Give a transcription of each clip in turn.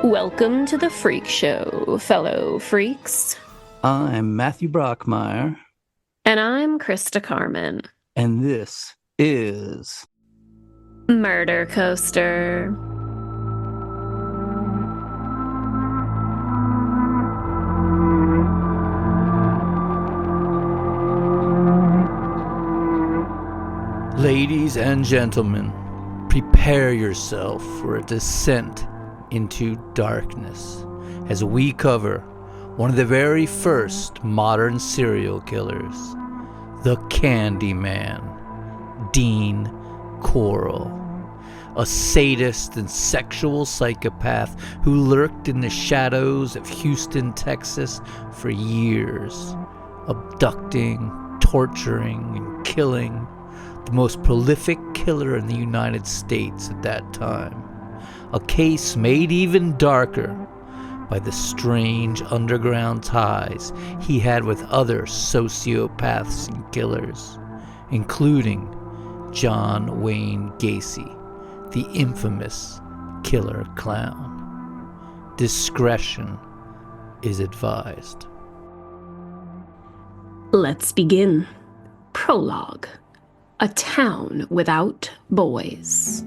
Welcome to the Freak Show, fellow freaks. I'm Matthew Brockmeyer. And I'm Christa Carmen. And this is... Murder Coaster. Ladies and gentlemen, prepare yourself for a descent into darkness as we cover one of the very first modern serial killers, the Candyman, Dean Corll, a sadist and sexual psychopath who lurked in the shadows of Houston, Texas for years, abducting, torturing, and killing, the most prolific killer in the United States at that time. A case made even darker by the strange underground ties he had with other sociopaths and killers, including John Wayne Gacy, the infamous killer clown. Discretion is advised. Let's begin. Prologue. A town without boys.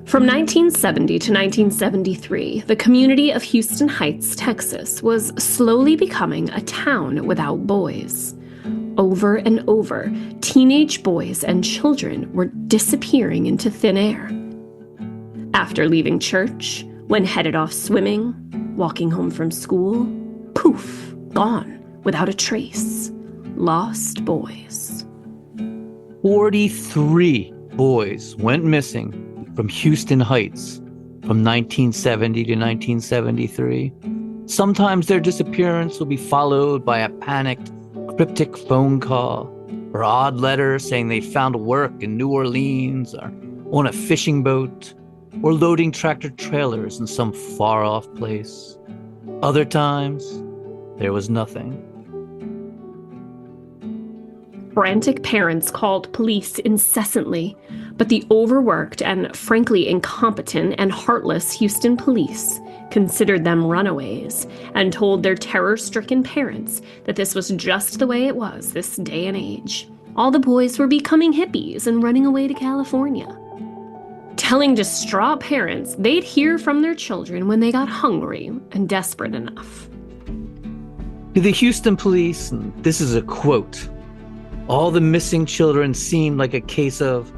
From 1970 to 1973, the community of Houston Heights, Texas, was slowly becoming a town without boys. Over and over, teenage boys and children were disappearing into thin air. After leaving church, when headed off swimming, walking home from school, poof, gone, without a trace. Lost boys. 43 boys went missing from Houston Heights from 1970 to 1973. Sometimes their disappearance will be followed by a panicked, cryptic phone call or odd letter saying they found work in New Orleans or on a fishing boat or loading tractor trailers in some far-off place. Other times, there was nothing. Frantic parents called police incessantly, but the overworked and frankly incompetent and heartless Houston police considered them runaways and told their terror-stricken parents that this was just the way it was this day and age. All the boys were becoming hippies and running away to California. Telling distraught parents they'd hear from their children when they got hungry and desperate enough. To the Houston police, and this is a quote, all the missing children seemed like a case of,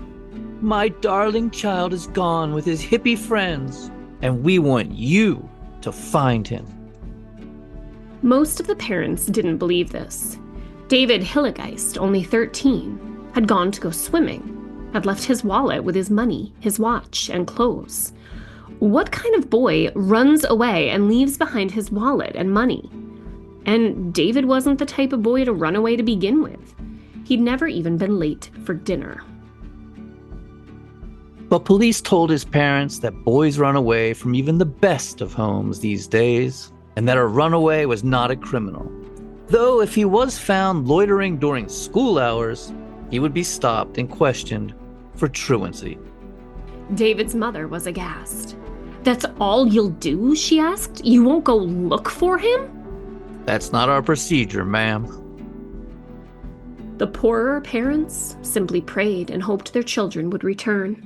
"My darling child is gone with his hippie friends, and we want you to find him." Most of the parents didn't believe this. David Hillegeist, only 13, had gone to go swimming, had left his wallet with his money, his watch, and clothes. What kind of boy runs away and leaves behind his wallet and money? And David wasn't the type of boy to run away to begin with. He'd never even been late for dinner. But police told his parents that boys run away from even the best of homes these days, and that a runaway was not a criminal. Though if he was found loitering during school hours, he would be stopped and questioned for truancy. David's mother was aghast. "That's all you'll do?" she asked. "You won't go look for him?" "That's not our procedure, ma'am." The poorer parents simply prayed and hoped their children would return.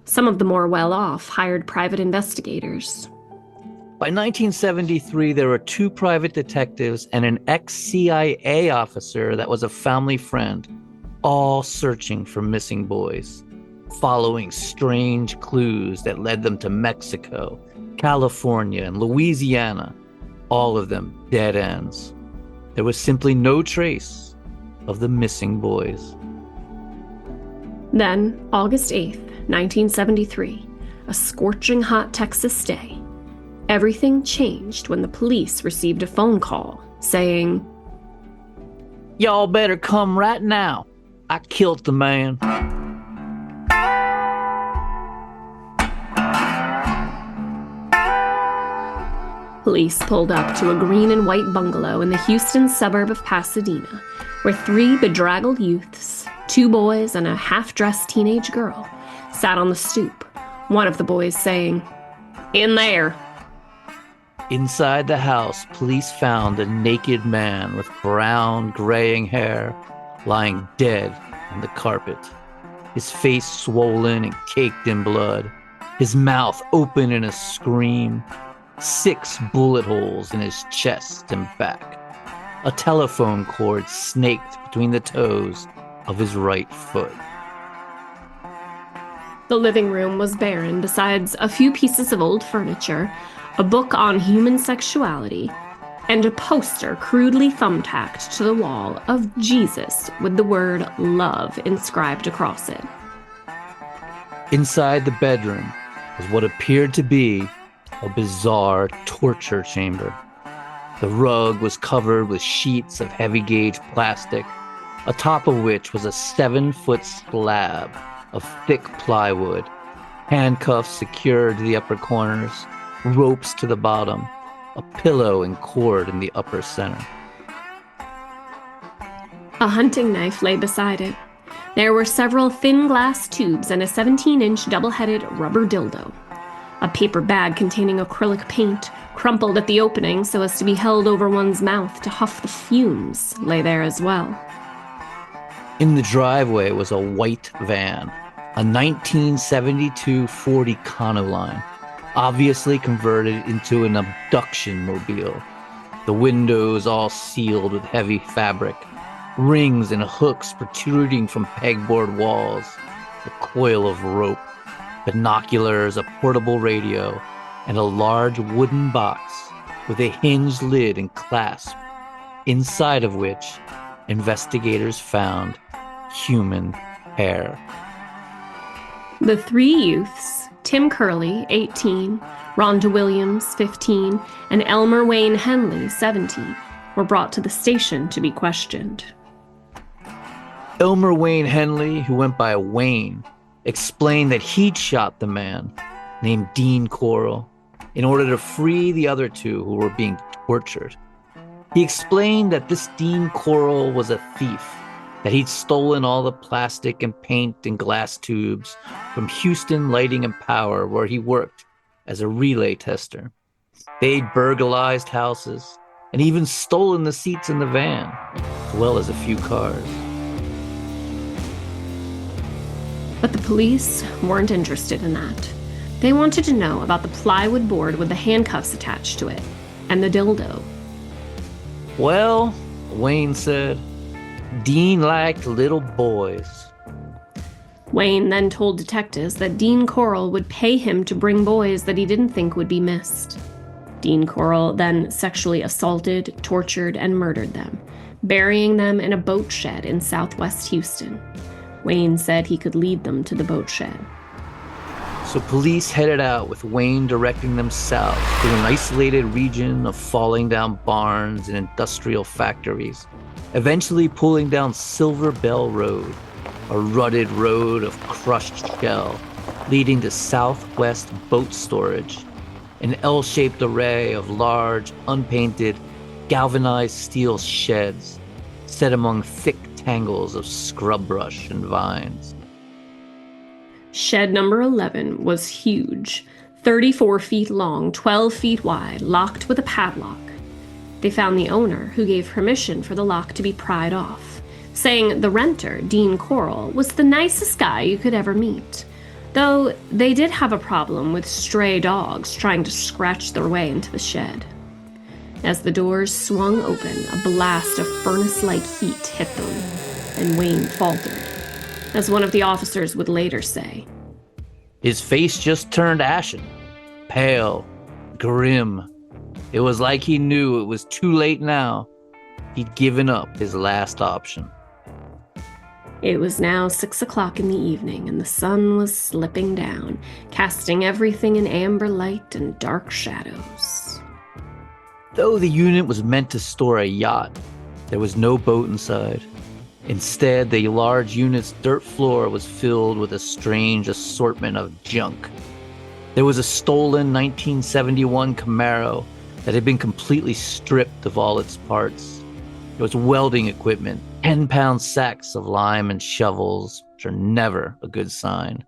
Some of the more well-off hired private investigators. By 1973, there were 2 private detectives and an ex-CIA officer that was a family friend, all searching for missing boys, following strange clues that led them to Mexico, California, and Louisiana, all of them dead ends. There was simply no trace of the missing boys. Then, August 8th, 1973, a scorching hot Texas day, everything changed when the police received a phone call saying, "Y'all better come right now. I killed the man." Police pulled up to a green and white bungalow in the Houston suburb of Pasadena, where 3 bedraggled youths, 2 boys and a half-dressed teenage girl, sat on the stoop, one of the boys saying, "In there." Inside the house, police found a naked man with brown, graying hair lying dead on the carpet, his face swollen and caked in blood, his mouth open in a scream, 6 bullet holes in his chest and back, a telephone cord snaked between the toes of his right foot. The living room was barren besides a few pieces of old furniture, a book on human sexuality, and a poster crudely thumbtacked to the wall of Jesus with the word love inscribed across it. Inside the bedroom was what appeared to be a bizarre torture chamber. The rug was covered with sheets of heavy-gauge plastic, atop of which was a 7-foot slab of thick plywood, handcuffs secured to the upper corners, ropes to the bottom, a pillow and cord in the upper center. A hunting knife lay beside it. There were several thin glass tubes and a 17-inch double-headed rubber dildo. A paper bag containing acrylic paint, crumpled at the opening so as to be held over one's mouth to huff the fumes, lay there as well. In the driveway was a white van, a 1972 Ford Econoline, obviously converted into an abduction mobile. The windows all sealed with heavy fabric, rings and hooks protruding from pegboard walls, a coil of rope, binoculars, a portable radio, and a large wooden box with a hinged lid and clasp, inside of which investigators found human hair. The 3 youths, Tim Curley, 18, Rhonda Williams, 15, and Elmer Wayne Henley, 17, were brought to the station to be questioned. Elmer Wayne Henley, who went by Wayne, explained that he'd shot the man, named Dean Corll, in order to free the other 2 who were being tortured. He explained that this Dean Corll was a thief, that he'd stolen all the plastic and paint and glass tubes from Houston Lighting and Power, where he worked as a relay tester. They'd burglarized houses and even stolen the seats in the van, as well as a few cars. But the police weren't interested in that. They wanted to know about the plywood board with the handcuffs attached to it, and the dildo. Well, Wayne said, Dean liked little boys. Wayne then told detectives that Dean Corll would pay him to bring boys that he didn't think would be missed. Dean Corll then sexually assaulted, tortured, and murdered them, burying them in a boat shed in southwest Houston. Wayne said he could lead them to the boat shed. So police headed out with Wayne directing them south through an isolated region of falling down barns and industrial factories, eventually pulling down Silver Bell Road, a rutted road of crushed shell leading to southwest boat storage, an L-shaped array of large, unpainted, galvanized steel sheds set among thick tangles of scrub brush and vines. Shed number 11 was huge, 34 feet long, 12 feet wide, locked with a padlock. They found the owner, who gave permission for the lock to be pried off, saying the renter, Dean Corll, was the nicest guy you could ever meet, though they did have a problem with stray dogs trying to scratch their way into the shed. As the doors swung open, a blast of furnace-like heat hit them, and Wayne faltered, as one of the officers would later say. His face just turned ashen, pale, grim. It was like he knew it was too late now. He'd given up his last option. It was now 6 o'clock in the evening, and the sun was slipping down, casting everything in amber light and dark shadows. Though the unit was meant to store a yacht, there was no boat inside. Instead, the large unit's dirt floor was filled with a strange assortment of junk. There was a stolen 1971 Camaro that had been completely stripped of all its parts. There was welding equipment, 10-pound sacks of lime and shovels, which are never a good sign.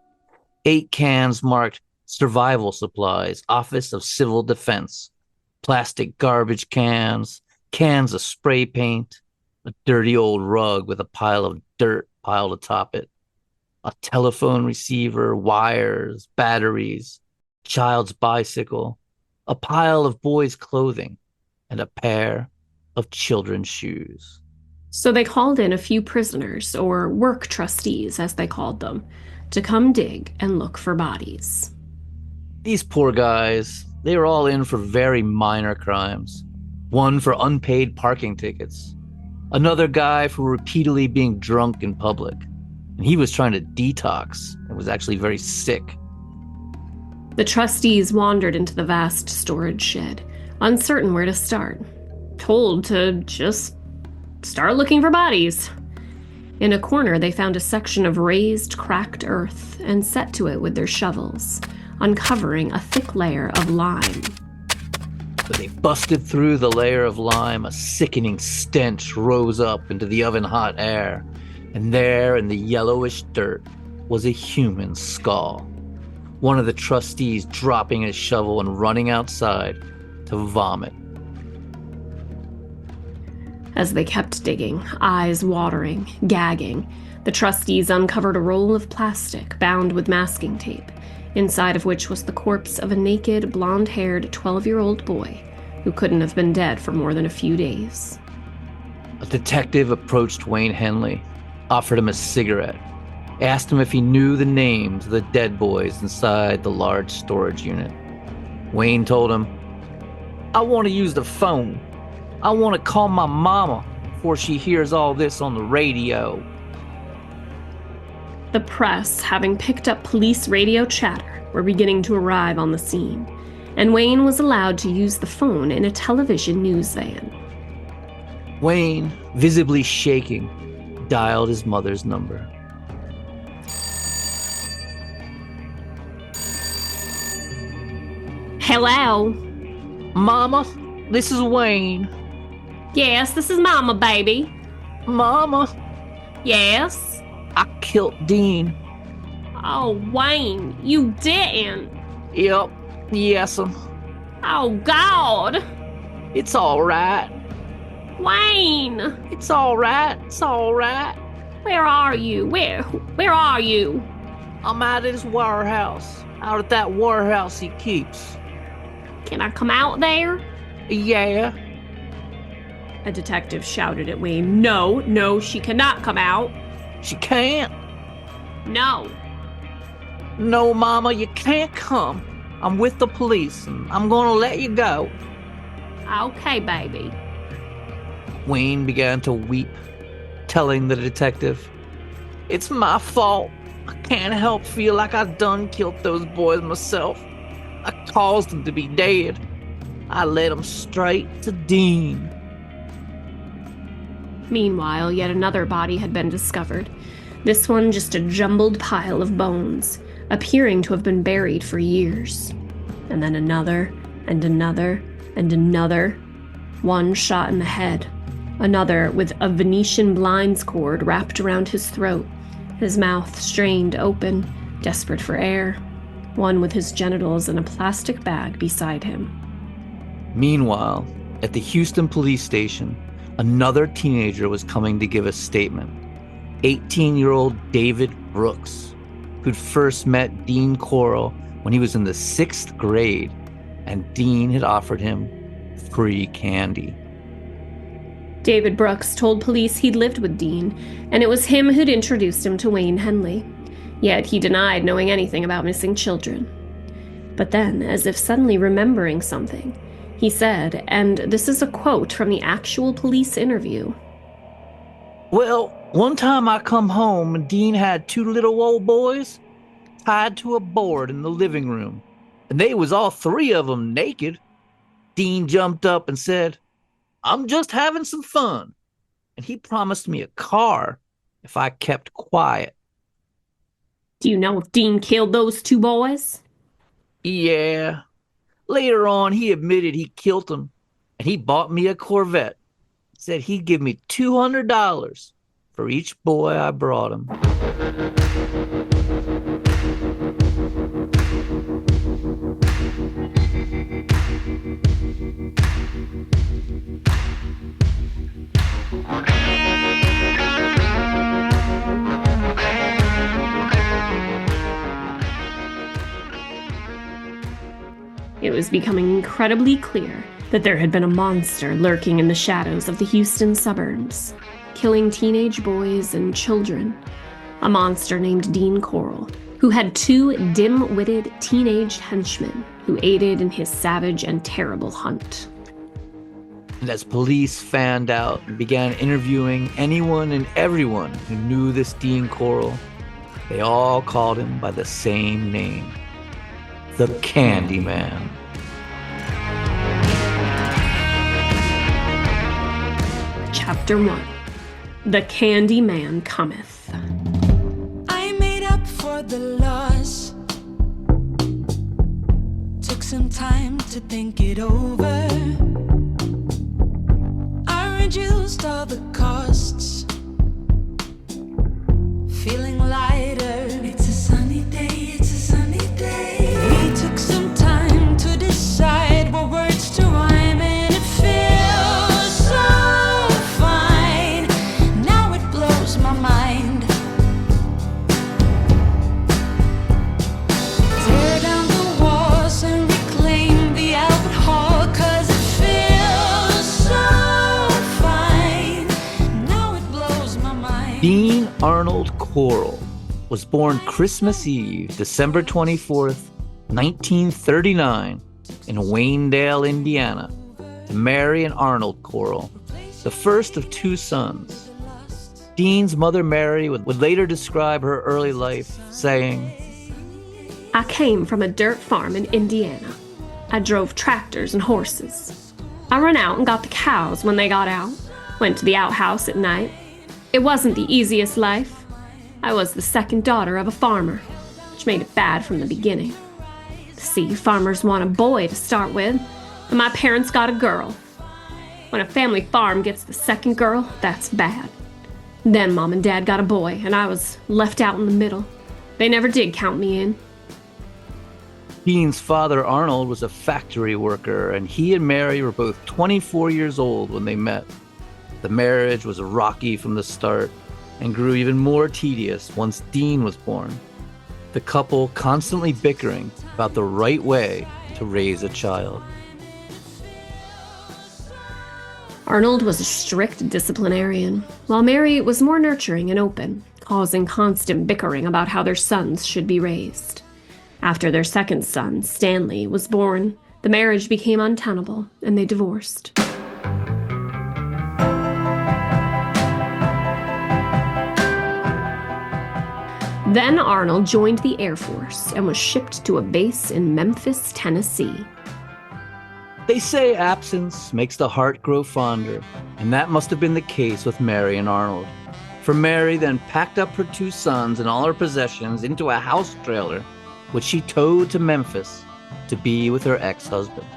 8 cans marked survival supplies, Office of Civil Defense, plastic garbage cans, cans of spray paint, a dirty old rug with a pile of dirt piled atop it, a telephone receiver, wires, batteries, child's bicycle, a pile of boys' clothing, and a pair of children's shoes. So they called in a few prisoners, or work trustees as they called them, to come dig and look for bodies. These poor guys, they were all in for very minor crimes. One for unpaid parking tickets. Another guy for repeatedly being drunk in public. And he was trying to detox and was actually very sick. The trustees wandered into the vast storage shed, uncertain where to start, told to just start looking for bodies. In a corner, they found a section of raised, cracked earth and set to it with their shovels, uncovering a thick layer of lime. When they busted through the layer of lime, a sickening stench rose up into the oven-hot air, and there in the yellowish dirt was a human skull. One of the trustees dropping his shovel and running outside to vomit. As they kept digging, eyes watering, gagging, the trustees uncovered a roll of plastic bound with masking tape, inside of which was the corpse of a naked, blonde-haired 12-year-old boy who couldn't have been dead for more than a few days. A detective approached Wayne Henley, offered him a cigarette, asked him if he knew the names of the dead boys inside the large storage unit. Wayne told him, "I want to use the phone. I want to call my mama before she hears all this on the radio." The press, having picked up police radio chatter, were beginning to arrive on the scene, and Wayne was allowed to use the phone in a television news van. Wayne, visibly shaking, dialed his mother's number. Hello? "Mama, this is Wayne." Yes, this is Mama, baby. "Mama, Yes? I killed Dean." Oh, Wayne, you didn't. "Yep, yes'm. Oh, God. It's all right. Wayne, It's all right. It's all right. where are you? Where are you? I'm out at his warehouse. Out at that warehouse he keeps." Can I come out there? "Yeah." A detective shouted at Wayne. No, she cannot come out. "She can't." No. "No, Mama, you can't come. I'm with the police, and I'm gonna let you go." Okay, baby. Wayne began to weep, telling the detective, "It's my fault. I can't help feel like I done killed those boys myself. I caused them to be dead. I led them straight to Dean." Meanwhile, yet another body had been discovered. This one just a jumbled pile of bones, appearing to have been buried for years. And then another, and another, and another. One shot in the head. Another with a Venetian blinds cord wrapped around his throat, his mouth strained open, desperate for air. One with his genitals in a plastic bag beside him. Meanwhile, at the Houston police station, another teenager was coming to give a statement. 18-year-old David Brooks, who'd first met Dean Corll when he was in the 6th grade, and Dean had offered him free candy. David Brooks told police he'd lived with Dean, and it was him who'd introduced him to Wayne Henley. Yet he denied knowing anything about missing children. But then, as if suddenly remembering something, he said, and this is a quote from the actual police interview, "Well, one time I come home and Dean had 2 little old boys tied to a board in the living room, and they was all 3 of them naked. Dean jumped up and said, 'I'm just having some fun,' and he promised me a car if I kept quiet." Do you know if Dean killed those 2 boys? "Yeah, Later on, he admitted he killed him, and he bought me a Corvette. Said he'd give me $200 for each boy I brought him. It was becoming incredibly clear that there had been a monster lurking in the shadows of the Houston suburbs, killing teenage boys and children. A monster named Dean Corll, who had 2 dim-witted teenage henchmen who aided in his savage and terrible hunt. And as police fanned out and began interviewing anyone and everyone who knew this Dean Corll, they all called him by the same name, the Candyman. Chapter 1. The Candyman Cometh. I made up for the loss. Took some time to think it over. I reduced all the costs. Feeling lighter. It's a sunny day, it's a sunny day. We took some time to decide what words to rhyme, and it feels so fine. Now it blows my mind. Tear down the walls and reclaim the Albert Hall, 'cause it feels so fine. Now it blows my mind. Dean Arnold Corll was born Christmas Eve, December 24th, 1939, in Waynedale, Indiana, to Mary and Arnold Corll, the first of 2 sons. Dean's mother, Mary, would later describe her early life, saying, I came from a dirt farm in Indiana. I drove tractors and horses. I run out and got the cows when they got out, went to the outhouse at night. It wasn't the easiest life. I was the second daughter of a farmer, which made it bad from the beginning. See, farmers want a boy to start with, and my parents got a girl. When a family farm gets the second girl, that's bad. Then Mom and Dad got a boy, and I was left out in the middle. They never did count me in. Dean's father, Arnold, was a factory worker, and he and Mary were both 24 years old when they met. The marriage was rocky from the start and grew even more tedious once Dean was born, the couple constantly bickering about the right way to raise a child. Arnold was a strict disciplinarian, while Mary was more nurturing and open, causing constant bickering about how their sons should be raised. After their second son, Stanley, was born, the marriage became untenable and they divorced. Then Arnold joined the Air Force and was shipped to a base in Memphis, Tennessee. They say absence makes the heart grow fonder, and that must have been the case with Mary and Arnold. For Mary then packed up her 2 sons and all her possessions into a house trailer, which she towed to Memphis to be with her ex-husband.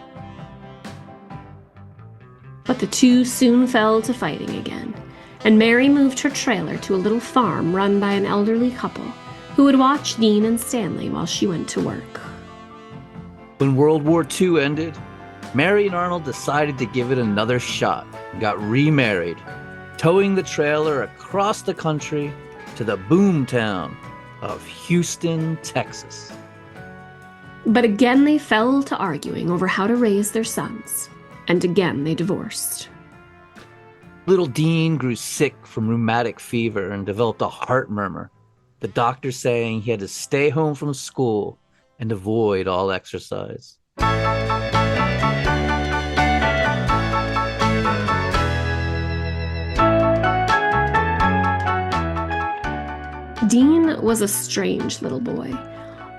But the 2 soon fell to fighting again, and Mary moved her trailer to a little farm run by an elderly couple who would watch Dean and Stanley while she went to work. When World War II ended, Mary and Arnold decided to give it another shot and got remarried, towing the trailer across the country to the boomtown of Houston, Texas. But again they fell to arguing over how to raise their sons, and again they divorced. Little Dean grew sick from rheumatic fever and developed a heart murmur, the doctor saying he had to stay home from school and avoid all exercise. Dean was a strange little boy,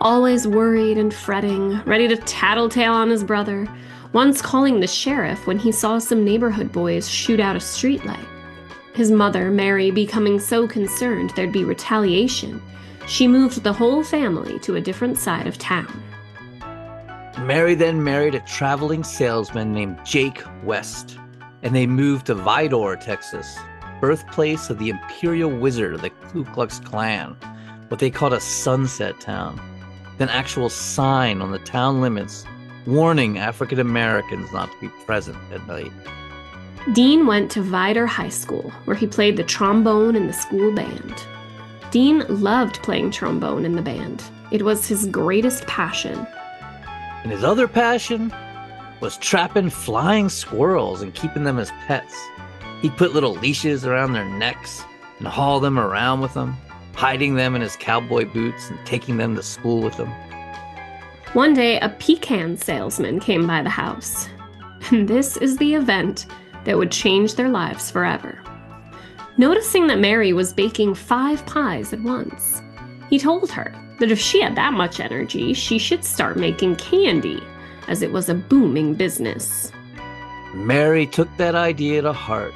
always worried and fretting, ready to tattletale on his brother, once calling the sheriff when he saw some neighborhood boys shoot out a streetlight. His mother, Mary, becoming so concerned there'd be retaliation, she moved the whole family to a different side of town. Mary then married a traveling salesman named Jake West, and they moved to Vidor, Texas, birthplace of the imperial wizard of the Ku Klux Klan, what they called a sunset town, an actual sign on the town limits warning African Americans not to be present at night. Dean went to Vidor High School, where he played the trombone in the school band. Dean loved playing trombone in the band. It was his greatest passion. And his other passion was trapping flying squirrels and keeping them as pets. He'd put little leashes around their necks and haul them around with him, hiding them in his cowboy boots and taking them to school with him. One day, a pecan salesman came by the house. And this is the event that would change their lives forever. Noticing that Mary was baking 5 pies at once, he told her that if she had that much energy, she should start making candy, as it was a booming business. Mary took that idea to heart,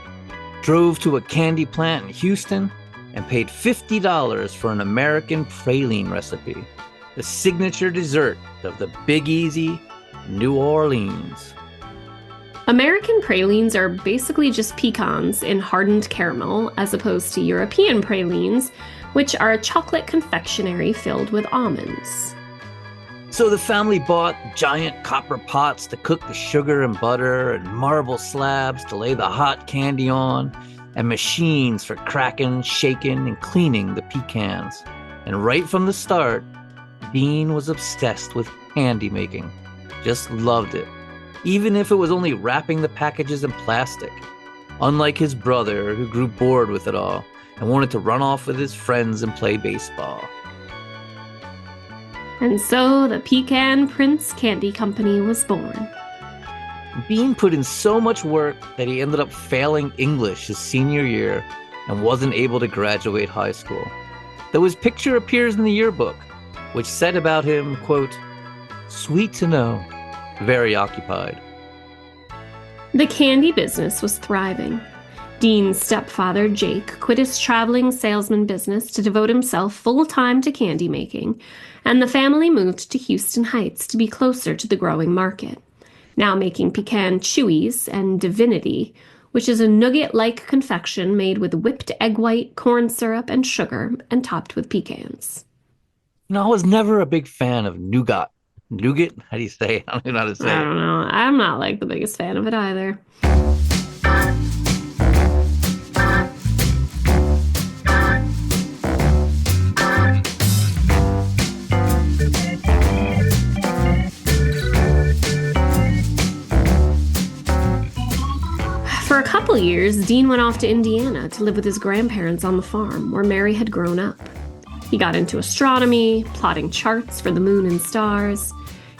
drove to a candy plant in Houston, and paid $50 for an American praline recipe, the signature dessert of the Big Easy, New Orleans. American pralines are basically just pecans in hardened caramel, as opposed to European pralines, which are a chocolate confectionery filled with almonds. So the family bought giant copper pots to cook the sugar and butter, and marble slabs to lay the hot candy on, and machines for cracking, shaking, and cleaning the pecans. And right from the start, Dean was obsessed with candy making. Just loved it, even if it was only wrapping the packages in plastic. Unlike his brother, who grew bored with it all and wanted to run off with his friends and play baseball. And so the Pecan Prince Candy Company was born. Dean put in so much work that he ended up failing English his senior year and wasn't able to graduate high school. Though his picture appears in the yearbook, which said about him, quote, "Sweet to know, very occupied." The candy business was thriving. Dean's stepfather, Jake, quit his traveling salesman business to devote himself full-time to candy making, and the family moved to Houston Heights to be closer to the growing market, now making pecan chewies and divinity, which is a nougat-like confection made with whipped egg white, corn syrup, and sugar, and topped with pecans. I was never a big fan of nougat. Nougat? How do you say it? I don't even know how to say it. I don't know. I'm not like the biggest fan of it either. For a couple years, Dean went off to Indiana to live with his grandparents on the farm where Mary had grown up. He got into astronomy, plotting charts for the moon and stars.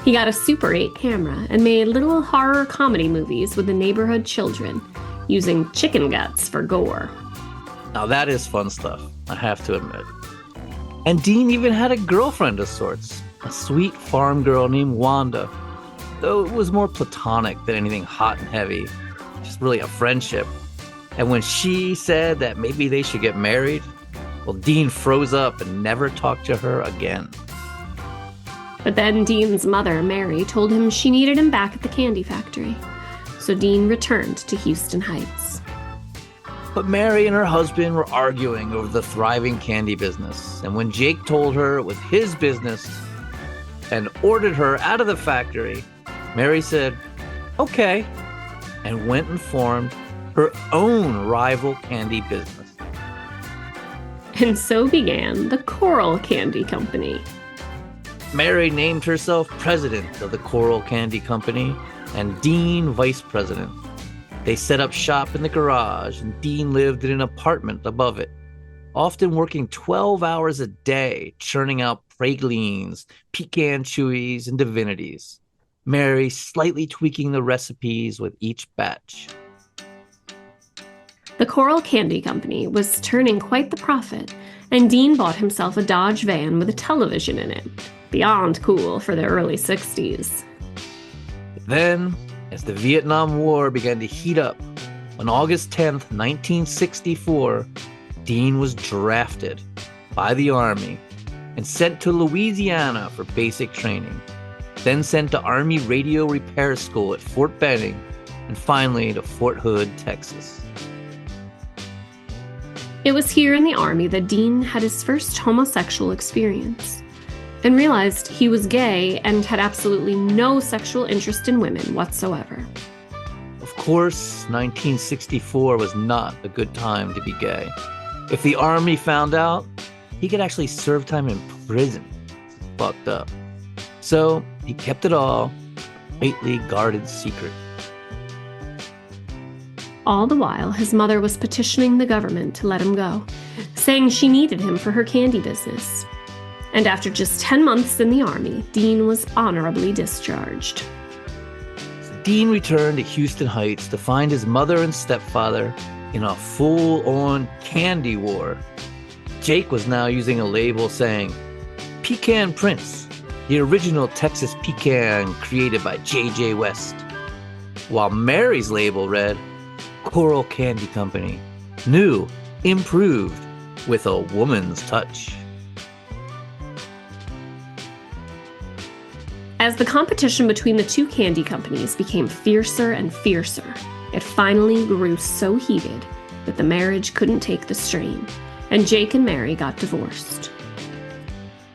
He got a Super 8 camera and made little horror comedy movies with the neighborhood children, using chicken guts for gore. Now that is fun stuff, I have to admit. And Dean even had a girlfriend of sorts, a sweet farm girl named Wanda, though it was more platonic than anything hot and heavy, just really a friendship. And when she said that maybe they should get married, well, Dean froze up and never talked to her again. But then Dean's mother, Mary, told him she needed him back at the candy factory. So Dean returned to Houston Heights. But Mary and her husband were arguing over the thriving candy business. And when Jake told her it was his business and ordered her out of the factory, Mary said, "Okay," and went and formed her own rival candy business. And so began the Corll Candy Company. Mary named herself president of the Corll Candy Company and Dean vice president. They set up shop in the garage, and Dean lived in an apartment above it, often working 12 hours a day, churning out pralines, pecan chewies, and divinities. Mary slightly tweaking the recipes with each batch. The Corll Candy Company was turning quite the profit, and Dean bought himself a Dodge van with a television in it. Beyond cool for the early 60s. Then, as the Vietnam War began to heat up, on August 10th, 1964, Dean was drafted by the Army and sent to Louisiana for basic training. then sent to Army Radio Repair School at Fort Benning, and finally to Fort Hood, Texas. It was here in the Army that Dean had his first homosexual experience and realized he was gay and had absolutely no sexual interest in women whatsoever. Of course, 1964 was not a good time to be gay. If the Army found out, he could actually serve time in prison. Fucked up. So he kept it all a tightly guarded secret. All the while, his mother was petitioning the government to let him go, saying she needed him for her candy business. And after just 10 months in the Army, Dean was honorably discharged. Dean returned to Houston Heights to find his mother and stepfather in a full-on candy war. Jake was now using a label saying, Pecan Prince, the original Texas pecan created by J.J. West, while Mary's label read, Corll Candy Company, new, improved, with a woman's touch. As the competition between the two candy companies became fiercer and fiercer, it finally grew so heated that the marriage couldn't take the strain, and Jake and Mary got divorced.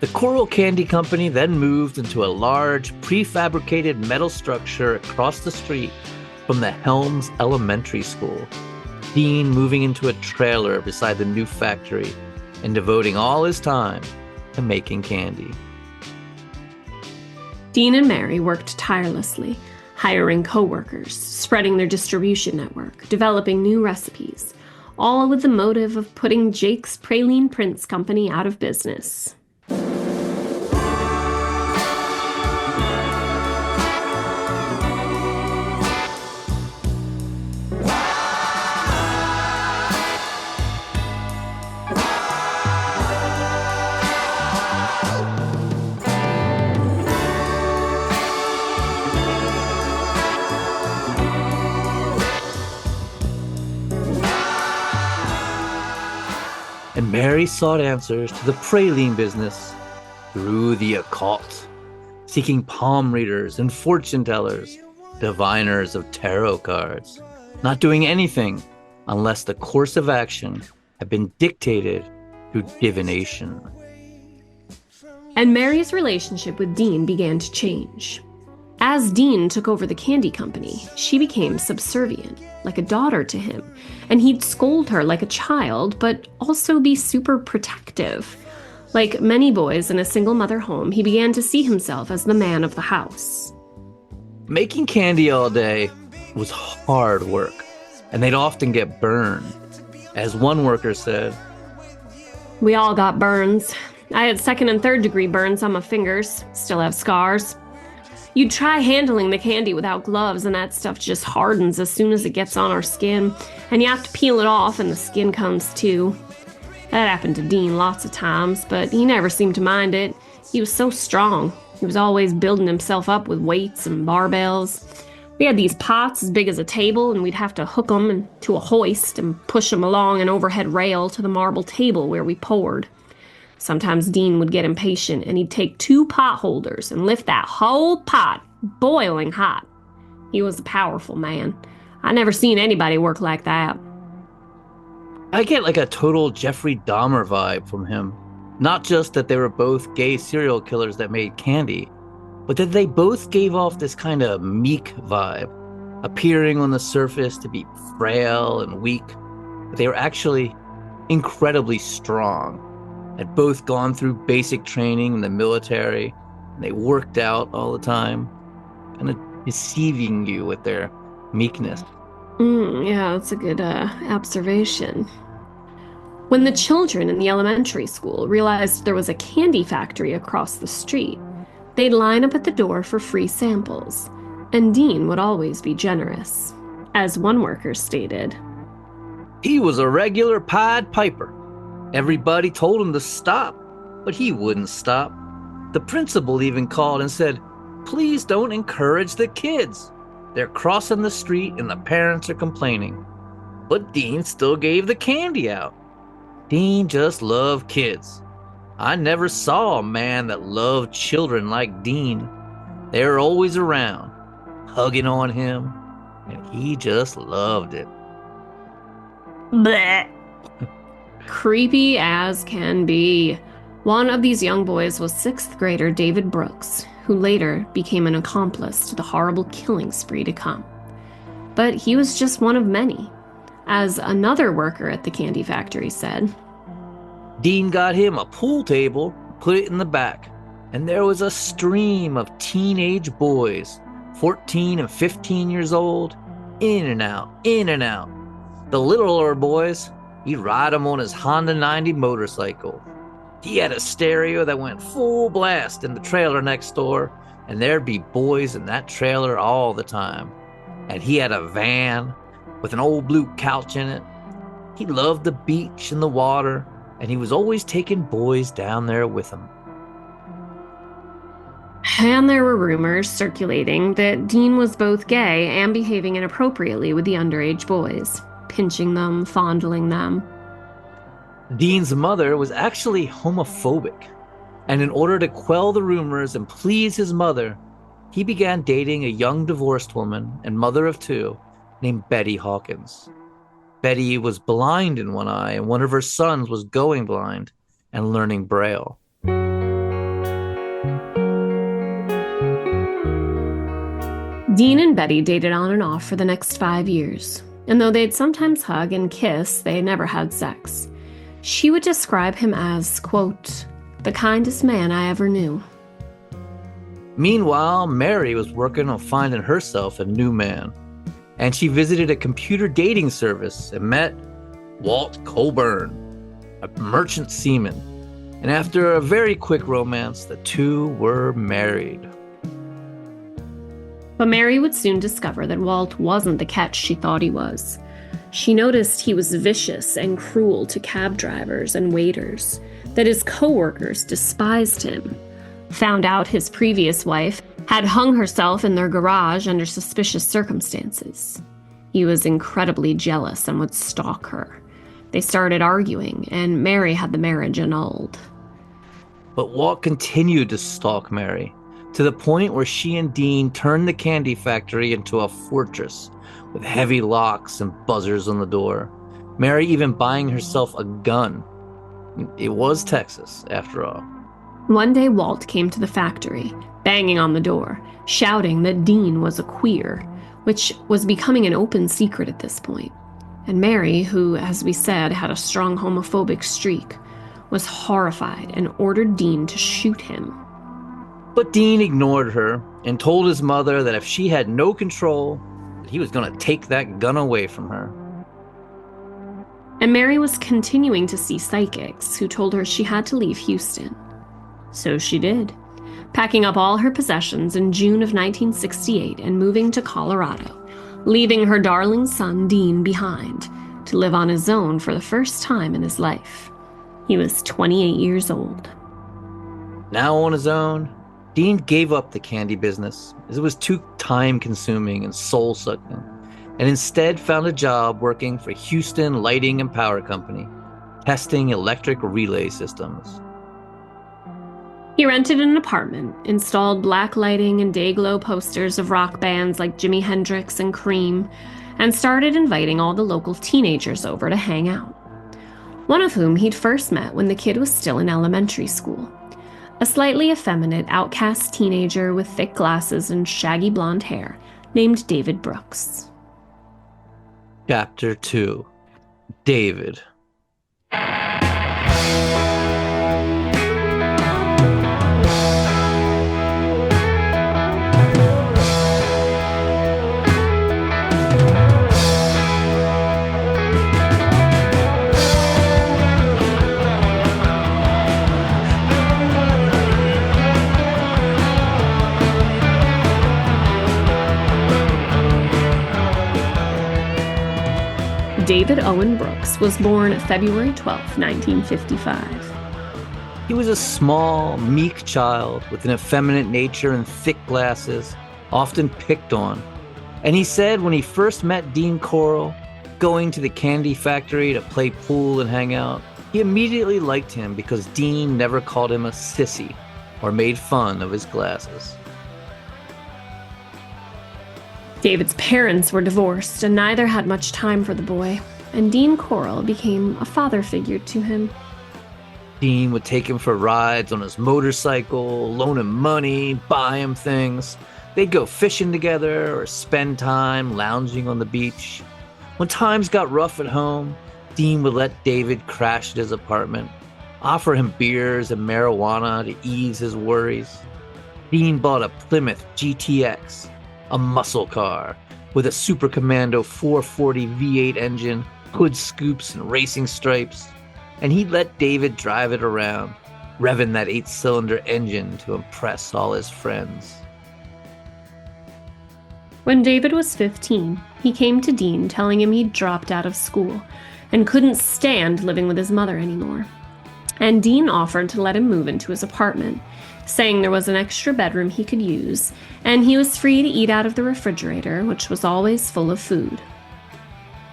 The Corll Candy Company then moved into a large, prefabricated metal structure across the street from the Helms Elementary School, Dean moving into a trailer beside the new factory and devoting all his time to making candy. Dean and Mary worked tirelessly, hiring co-workers, spreading their distribution network, developing new recipes, all with the motive of putting Jake's Praline Prince Company out of business. And Mary sought answers to the praline business through the occult, seeking palm readers and fortune tellers, diviners of tarot cards, not doing anything unless the course of action had been dictated through divination. And Mary's relationship with Dean began to change. As Dean took over the candy company, she became subservient, like a daughter to him, and he'd scold her like a child, but also be super protective. Like many boys in a single-mother home, he began to see himself as the man of the house. Making candy all day was hard work, and they'd often get burned. As one worker said, We all got burns. I had 2nd and 3rd degree burns on my fingers, still have scars. You'd try handling the candy without gloves, and that stuff just hardens as soon as it gets on our skin, and you have to peel it off and the skin comes too. That happened to Dean lots of times, but he never seemed to mind it. He was so strong. He was always building himself up with weights and barbells. We had these pots as big as a table, and we'd have to hook them to a hoist and push them along an overhead rail to the marble table where we poured. Sometimes Dean would get impatient, and he'd take 2 pot holders and lift that whole pot, boiling hot. He was a powerful man. I never seen anybody work like that. I get like a total Jeffrey Dahmer vibe from him. Not just that they were both gay serial killers that made candy, but that they both gave off this kind of meek vibe, appearing on the surface to be frail and weak, but they were actually incredibly strong. Had both gone through basic training in the military, and they worked out all the time, kind of deceiving you with their meekness. Yeah, that's a good observation. When the children in the elementary school realized there was a candy factory across the street, they'd line up at the door for free samples, and Dean would always be generous. As one worker stated, He was a regular Pied Piper. Everybody told him to stop, but he wouldn't stop. The principal even called and said, Please don't encourage the kids. They're crossing the street and the parents are complaining. But Dean still gave the candy out. Dean just loved kids. I never saw a man that loved children like Dean. They were always around, hugging on him, and he just loved it. Blech. Creepy as can be. One of these young boys was 6th grader David Brooks, who later became an accomplice to the horrible killing spree to come. But he was just one of many. As another worker at the candy factory said, Dean got him a pool table, put it in the back, and there was a stream of teenage boys, 14 and 15 years old, in and out, in and out. The littler boys, he'd ride them on his Honda 90 motorcycle. He had a stereo that went full blast in the trailer next door, and there'd be boys in that trailer all the time. And he had a van with an old blue couch in it. He loved the beach and the water, and he was always taking boys down there with him. And there were rumors circulating that Dean was both gay and behaving inappropriately with the underage boys, pinching them, fondling them. Dean's mother was actually homophobic, and in order to quell the rumors and please his mother, he began dating a young divorced woman and mother of 2 named Betty Hawkins. Betty was blind in one eye, and one of her sons was going blind and learning Braille. Dean and Betty dated on and off for the next 5 years, and though they'd sometimes hug and kiss, they never had sex. She would describe him as, quote, the kindest man I ever knew. Meanwhile, Mary was working on finding herself a new man, and she visited a computer dating service and met Walt Colburn, a merchant seaman. And after a very quick romance, the two were married. But Mary would soon discover that Walt wasn't the catch she thought he was. She noticed he was vicious and cruel to cab drivers and waiters, that his co-workers despised him, found out his previous wife had hung herself in their garage under suspicious circumstances. He was incredibly jealous and would stalk her. They started arguing, and Mary had the marriage annulled. But Walt continued to stalk Mary, to the point where she and Dean turned the candy factory into a fortress with heavy locks and buzzers on the door. Mary even buying herself a gun. It was Texas, after all. One day Walt came to the factory, banging on the door, shouting that Dean was a queer, which was becoming an open secret at this point. And Mary, who, as we said, had a strong homophobic streak, was horrified and ordered Dean to shoot him. But Dean ignored her and told his mother that if she had no control, that he was going to take that gun away from her. And Mary was continuing to see psychics who told her she had to leave Houston. So she did, packing up all her possessions in June of 1968 and moving to Colorado, leaving her darling son Dean behind to live on his own for the first time in his life. He was 28 years old. Now on his own, Dean gave up the candy business as it was too time-consuming and soul-sucking, and instead found a job working for Houston Lighting and Power Company, testing electric relay systems. He rented an apartment, installed black lighting and day-glow posters of rock bands like Jimi Hendrix and Cream, and started inviting all the local teenagers over to hang out. One of whom he'd first met when the kid was still in elementary school. A slightly effeminate, outcast teenager with thick glasses and shaggy blonde hair named David Brooks. Chapter 2. David. David Owen Brooks was born February 12, 1955. He was a small, meek child with an effeminate nature and thick glasses, often picked on. And he said when he first met Dean Corll, going to the candy factory to play pool and hang out, he immediately liked him because Dean never called him a sissy or made fun of his glasses. David's parents were divorced, and neither had much time for the boy, and Dean Corll became a father figure to him. Dean would take him for rides on his motorcycle, loan him money, buy him things. They'd go fishing together or spend time lounging on the beach. When times got rough at home, Dean would let David crash at his apartment, offer him beers and marijuana to ease his worries. Dean bought a Plymouth GTX, a muscle car with a Super Commando 440 V8 engine, hood scoops, and racing stripes. And he'd let David drive it around, revving that 8-cylinder engine to impress all his friends. When David was 15, he came to Dean telling him he'd dropped out of school and couldn't stand living with his mother anymore. And Dean offered to let him move into his apartment, saying there was an extra bedroom he could use, and he was free to eat out of the refrigerator, which was always full of food.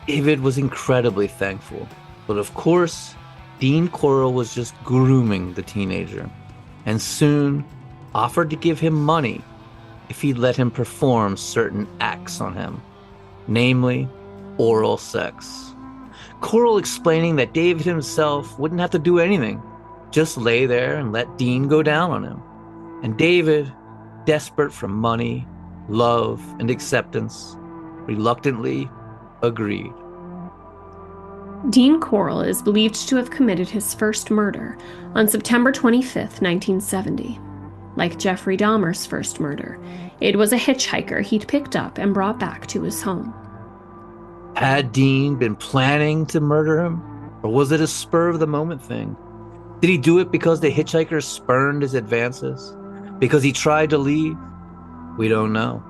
David was incredibly thankful, but of course, Dean Corll was just grooming the teenager, and soon offered to give him money if he'd let him perform certain acts on him, namely oral sex. Corll explaining that David himself wouldn't have to do anything, just lay there and let Dean go down on him. And David, desperate for money, love, and acceptance, reluctantly agreed. Dean Corll is believed to have committed his first murder on September 25th, 1970. Like Jeffrey Dahmer's first murder, it was a hitchhiker he'd picked up and brought back to his home. Had Dean been planning to murder him, or was it a spur-of-the-moment thing? Did he do it because the hitchhiker spurned his advances? Because he tried to leave? We don't know.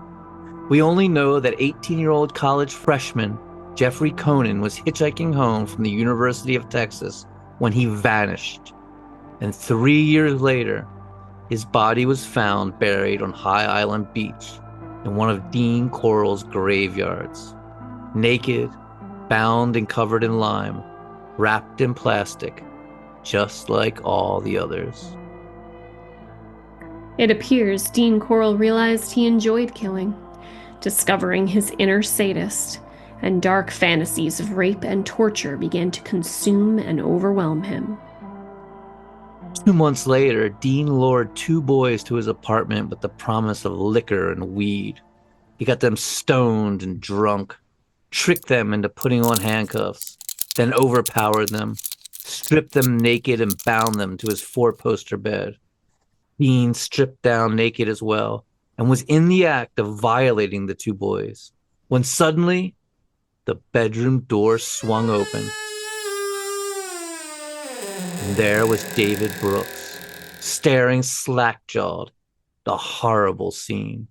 We only know that 18-year-old college freshman Jeffrey Conan was hitchhiking home from the University of Texas when he vanished. And 3 years later, his body was found buried on High Island Beach in one of Dean Corll's graveyards. Naked, bound and covered in lime, wrapped in plastic, just like all the others. It appears Dean Corll realized he enjoyed killing, discovering his inner sadist, and dark fantasies of rape and torture began to consume and overwhelm him. 2 months later, Dean lured 2 boys to his apartment with the promise of liquor and weed. He got them stoned and drunk, tricked them into putting on handcuffs, then overpowered them, stripped them naked and bound them to his 4-poster bed. Dean stripped down naked as well and was in the act of violating the 2 boys when suddenly the bedroom door swung open. And there was David Brooks, staring slack-jawed, the horrible scene.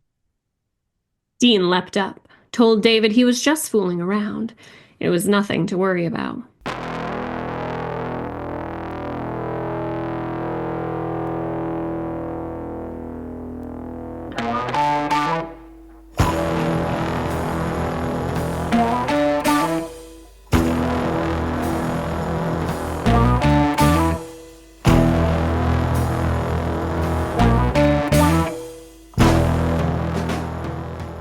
Dean leapt up, told David he was just fooling around. It was nothing to worry about.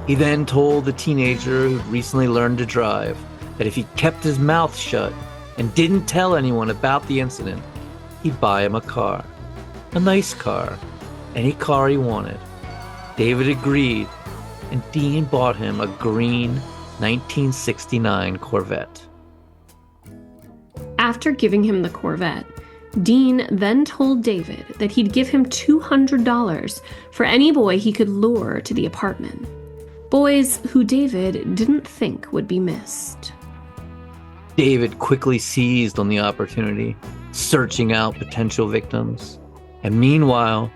He then told the teenager who'd recently learned to drive that if he kept his mouth shut and didn't tell anyone about the incident, he'd buy him a car. A nice car. Any car he wanted. David agreed, and Dean bought him a green 1969 Corvette. After giving him the Corvette, Dean then told David that he'd give him $200 for any boy he could lure to the apartment. Boys who David didn't think would be missed. David quickly seized on the opportunity, searching out potential victims. And meanwhile,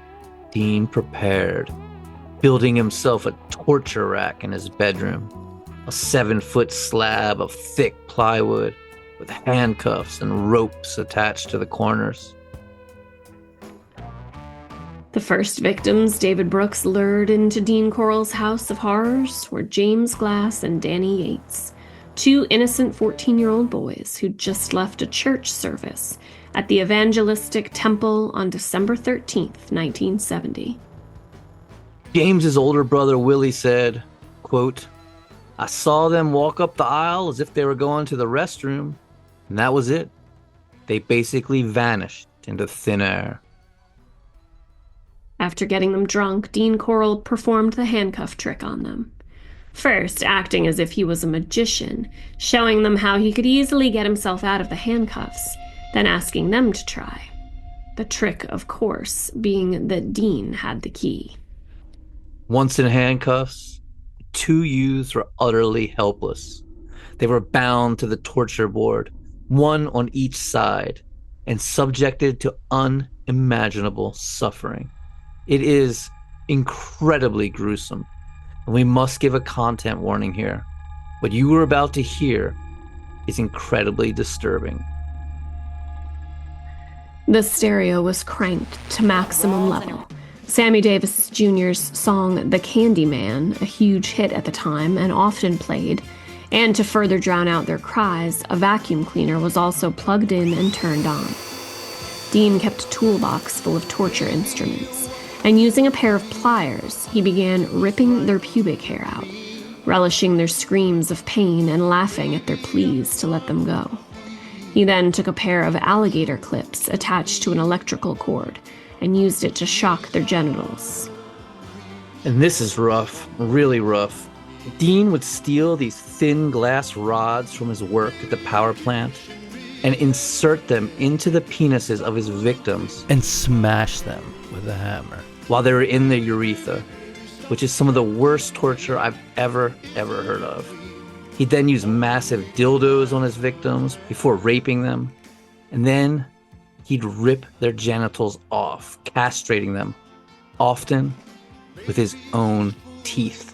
Dean prepared, building himself a torture rack in his bedroom, a 7-foot slab of thick plywood with handcuffs and ropes attached to the corners. The first victims David Brooks lured into Dean Corll's house of horrors were James Glass and Danny Yates, 2 innocent 14-year-old boys who'd just left a church service at the Evangelistic Temple on December 13th, 1970. James's older brother Willie said, quote, I saw them walk up the aisle as if they were going to the restroom, and that was it. They basically vanished into thin air. After getting them drunk, Dean Corll performed the handcuff trick on them. First, acting as if he was a magician, showing them how he could easily get himself out of the handcuffs, then asking them to try. The trick, of course, being that Dean had the key. Once in handcuffs, the two youths were utterly helpless. They were bound to the torture board, one on each side, and subjected to unimaginable suffering. It is incredibly gruesome, and we must give a content warning here. What you are about to hear is incredibly disturbing. The stereo was cranked to maximum level. Sammy Davis Jr.'s song The Candyman, a huge hit at the time and often played, and to further drown out their cries, a vacuum cleaner was also plugged in and turned on. Dean kept a toolbox full of torture instruments, and using a pair of pliers, he began ripping their pubic hair out, relishing their screams of pain and laughing at their pleas to let them go. He then took a pair of alligator clips attached to an electrical cord and used it to shock their genitals. And this is rough, really rough. Dean would steal these thin glass rods from his work at the power plant and insert them into the penises of his victims and smash them with a hammer while they were in their urethra, which is some of the worst torture I've ever heard of. He'd then use massive dildos on his victims before raping them, and then he'd rip their genitals off, castrating them, often with his own teeth.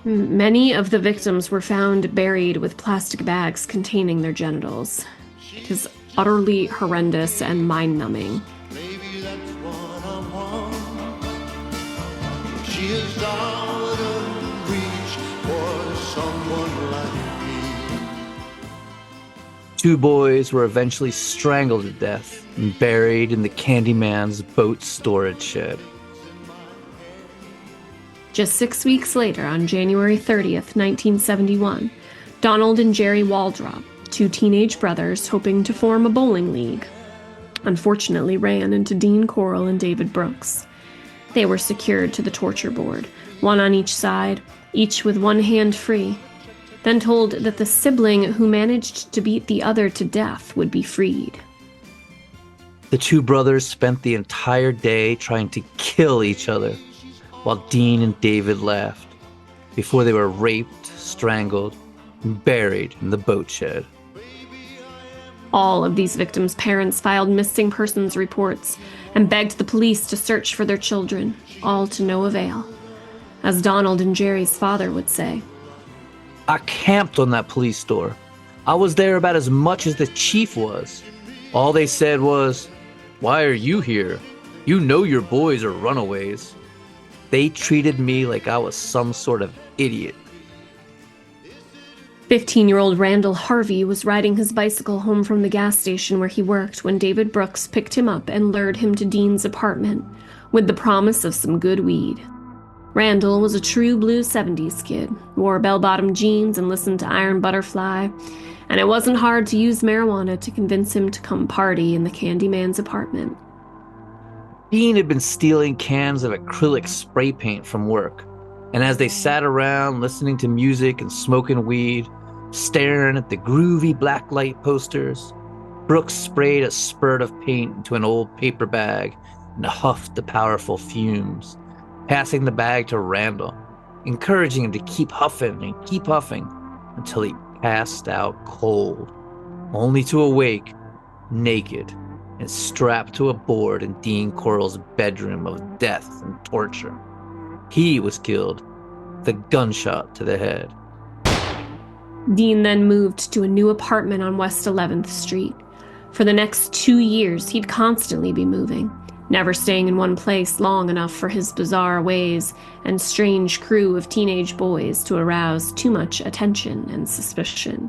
Many of the victims were found buried with plastic bags containing their genitals. It is utterly horrendous and mind-numbing. Maybe that's what I want. She is out of reach for someone like me. Two boys were eventually strangled to death and buried in the Candyman's boat storage shed. Just 6 weeks later, on January 30th, 1971, Donald and Jerry Waldrop, two teenage brothers hoping to form a bowling league, unfortunately ran into Dean Corll and David Brooks. They were secured to the torture board, one on each side, each with one hand free, then told that the sibling who managed to beat the other to death would be freed. The two brothers spent the entire day trying to kill each other, while Dean and David laughed, before they were raped, strangled, and buried in the boat shed. All of these victims' parents filed missing persons reports and begged the police to search for their children, all to no avail. As Donald and Jerry's father would say, I camped on that police door. I was there about as much as the chief was. All they said was, "Why are you here? You know your boys are runaways." They treated me like I was some sort of idiot. 15-year-old Randall Harvey was riding his bicycle home from the gas station where he worked when David Brooks picked him up and lured him to Dean's apartment with the promise of some good weed. Randall was a true blue 70s kid, wore bell-bottom jeans and listened to Iron Butterfly, and it wasn't hard to use marijuana to convince him to come party in the Candyman's apartment. Dean had been stealing cans of acrylic spray paint from work, and as they sat around listening to music and smoking weed, staring at the groovy blacklight posters, Brooks sprayed a spurt of paint into an old paper bag and huffed the powerful fumes, passing the bag to Randall, encouraging him to keep huffing until he passed out cold, only to awake naked and strapped to a board in Dean Corll's bedroom of death and torture. He was killed with a gunshot to the head. Dean then moved to a new apartment on West 11th Street. For the next 2 years, he'd constantly be moving, never staying in one place long enough for his bizarre ways and strange crew of teenage boys to arouse too much attention and suspicion.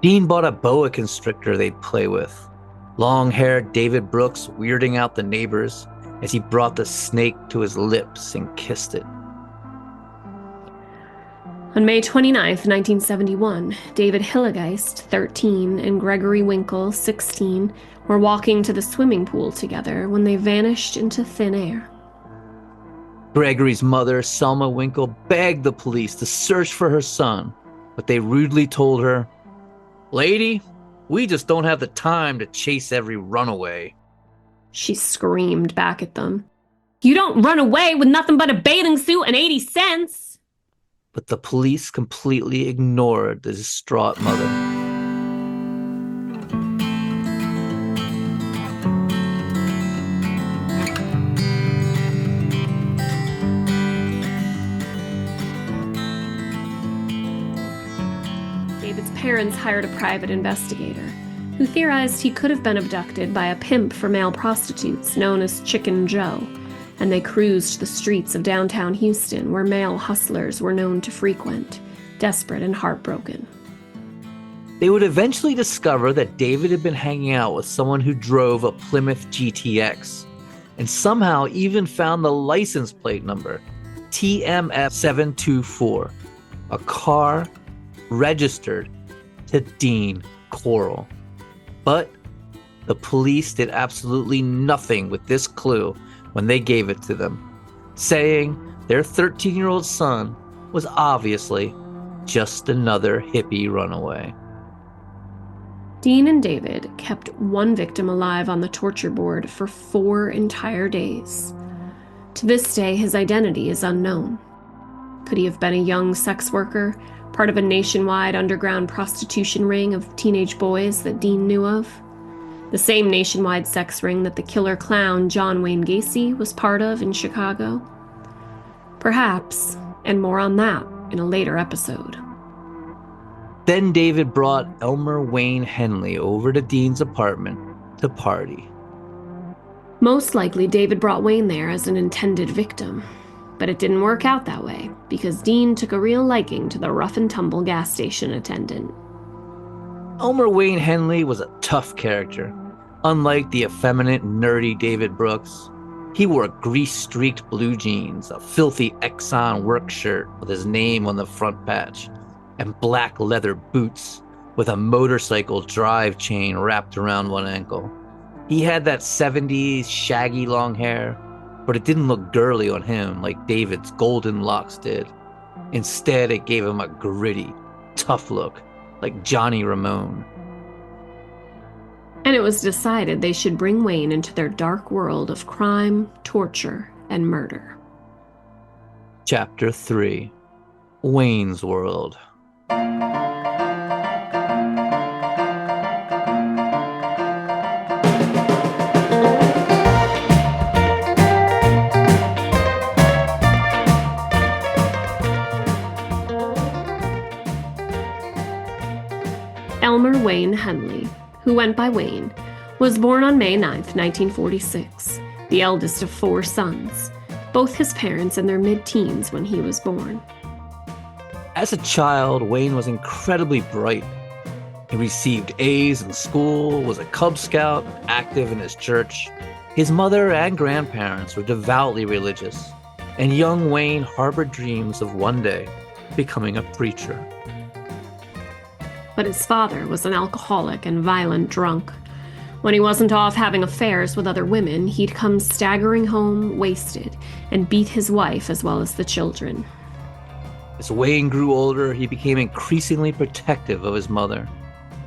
Dean bought a boa constrictor they'd play with, long-haired David Brooks weirding out the neighbors as he brought the snake to his lips and kissed it. On May 29th, 1971, David Hillegeist, 13, and Gregory Winkle, 16, were walking to the swimming pool together when they vanished into thin air. Gregory's mother, Selma Winkle, begged the police to search for her son, but they rudely told her, "Lady, we just don't have the time to chase every runaway." She screamed back at them. "You don't run away with nothing but a bathing suit and 80 cents!" But the police completely ignored the distraught mother. David's parents hired a private investigator who theorized he could have been abducted by a pimp for male prostitutes known as Chicken Joe, and they cruised the streets of downtown Houston where male hustlers were known to frequent, desperate and heartbroken. They would eventually discover that David had been hanging out with someone who drove a Plymouth GTX, and somehow even found the license plate number, TMF724, a car registered to Dean Corll. But the police did absolutely nothing with this clue when they gave it to them, saying their 13-year-old son was obviously just another hippie runaway. Dean and David kept one victim alive on the torture board for 4 entire days. To this day, his identity is unknown. Could he have been a young sex worker, part of a nationwide underground prostitution ring of teenage boys that Dean knew of? The same nationwide sex ring that the killer clown John Wayne Gacy was part of in Chicago? Perhaps, and more on that in a later episode. Then David brought Elmer Wayne Henley over to Dean's apartment to party. Most likely, David brought Wayne there as an intended victim. But it didn't work out that way, because Dean took a real liking to the rough-and-tumble gas station attendant. Elmer Wayne Henley was a tough character. Unlike the effeminate, nerdy David Brooks, he wore grease-streaked blue jeans, a filthy Exxon work shirt with his name on the front patch, and black leather boots with a motorcycle drive chain wrapped around one ankle. He had that 70s shaggy long hair, but it didn't look girly on him like David's golden locks did. Instead, it gave him a gritty, tough look, like Johnny Ramone. And it was decided they should bring Wayne into their dark world of crime, torture, and murder. Chapter 3, Wayne's World. Elmer Wayne Henley, who went by Wayne, was born on May 9, 1946, the eldest of 4 sons, both his parents in their mid-teens when he was born. As a child, Wayne was incredibly bright. He received A's in school, was a Cub Scout, active in his church. His mother and grandparents were devoutly religious, and young Wayne harbored dreams of one day becoming a preacher. But his father was an alcoholic and violent drunk. When he wasn't off having affairs with other women, he'd come staggering home wasted and beat his wife as well as the children. As Wayne grew older, he became increasingly protective of his mother.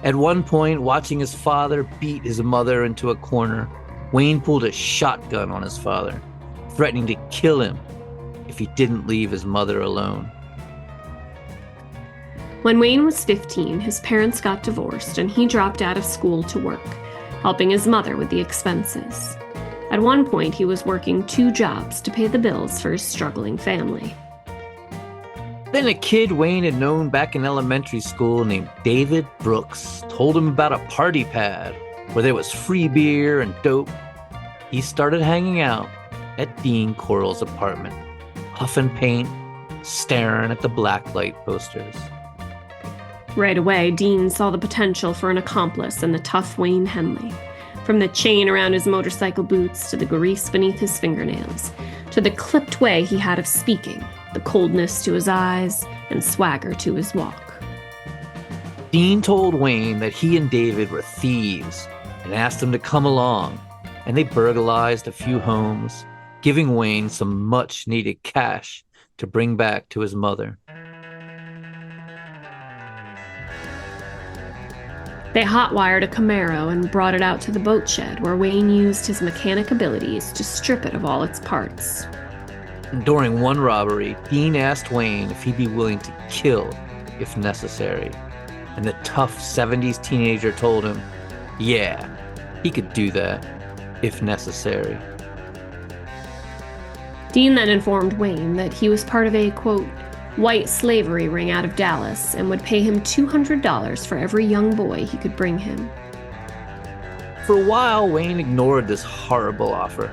At one point, watching his father beat his mother into a corner, Wayne pulled a shotgun on his father, threatening to kill him if he didn't leave his mother alone. When Wayne was 15, his parents got divorced and he dropped out of school to work, helping his mother with the expenses. At one point, he was working 2 jobs to pay the bills for his struggling family. Then a kid Wayne had known back in elementary school named David Brooks told him about a party pad where there was free beer and dope. He started hanging out at Dean Corll's apartment, huffing paint, staring at the blacklight posters. Right away, Dean saw the potential for an accomplice in the tough Wayne Henley. From the chain around his motorcycle boots, to the grease beneath his fingernails, to the clipped way he had of speaking, the coldness to his eyes, and swagger to his walk. Dean told Wayne that he and David were thieves and asked him to come along, and they burglarized a few homes, giving Wayne some much-needed cash to bring back to his mother. They hotwired a Camaro and brought it out to the boat shed, where Wayne used his mechanic abilities to strip it of all its parts. During one robbery, Dean asked Wayne if he'd be willing to kill if necessary, and the tough 70s teenager told him, yeah, he could do that if necessary. Dean then informed Wayne that he was part of a, quote, white slavery ring out of Dallas and would pay him $200 for every young boy he could bring him. For a while, Wayne ignored this horrible offer,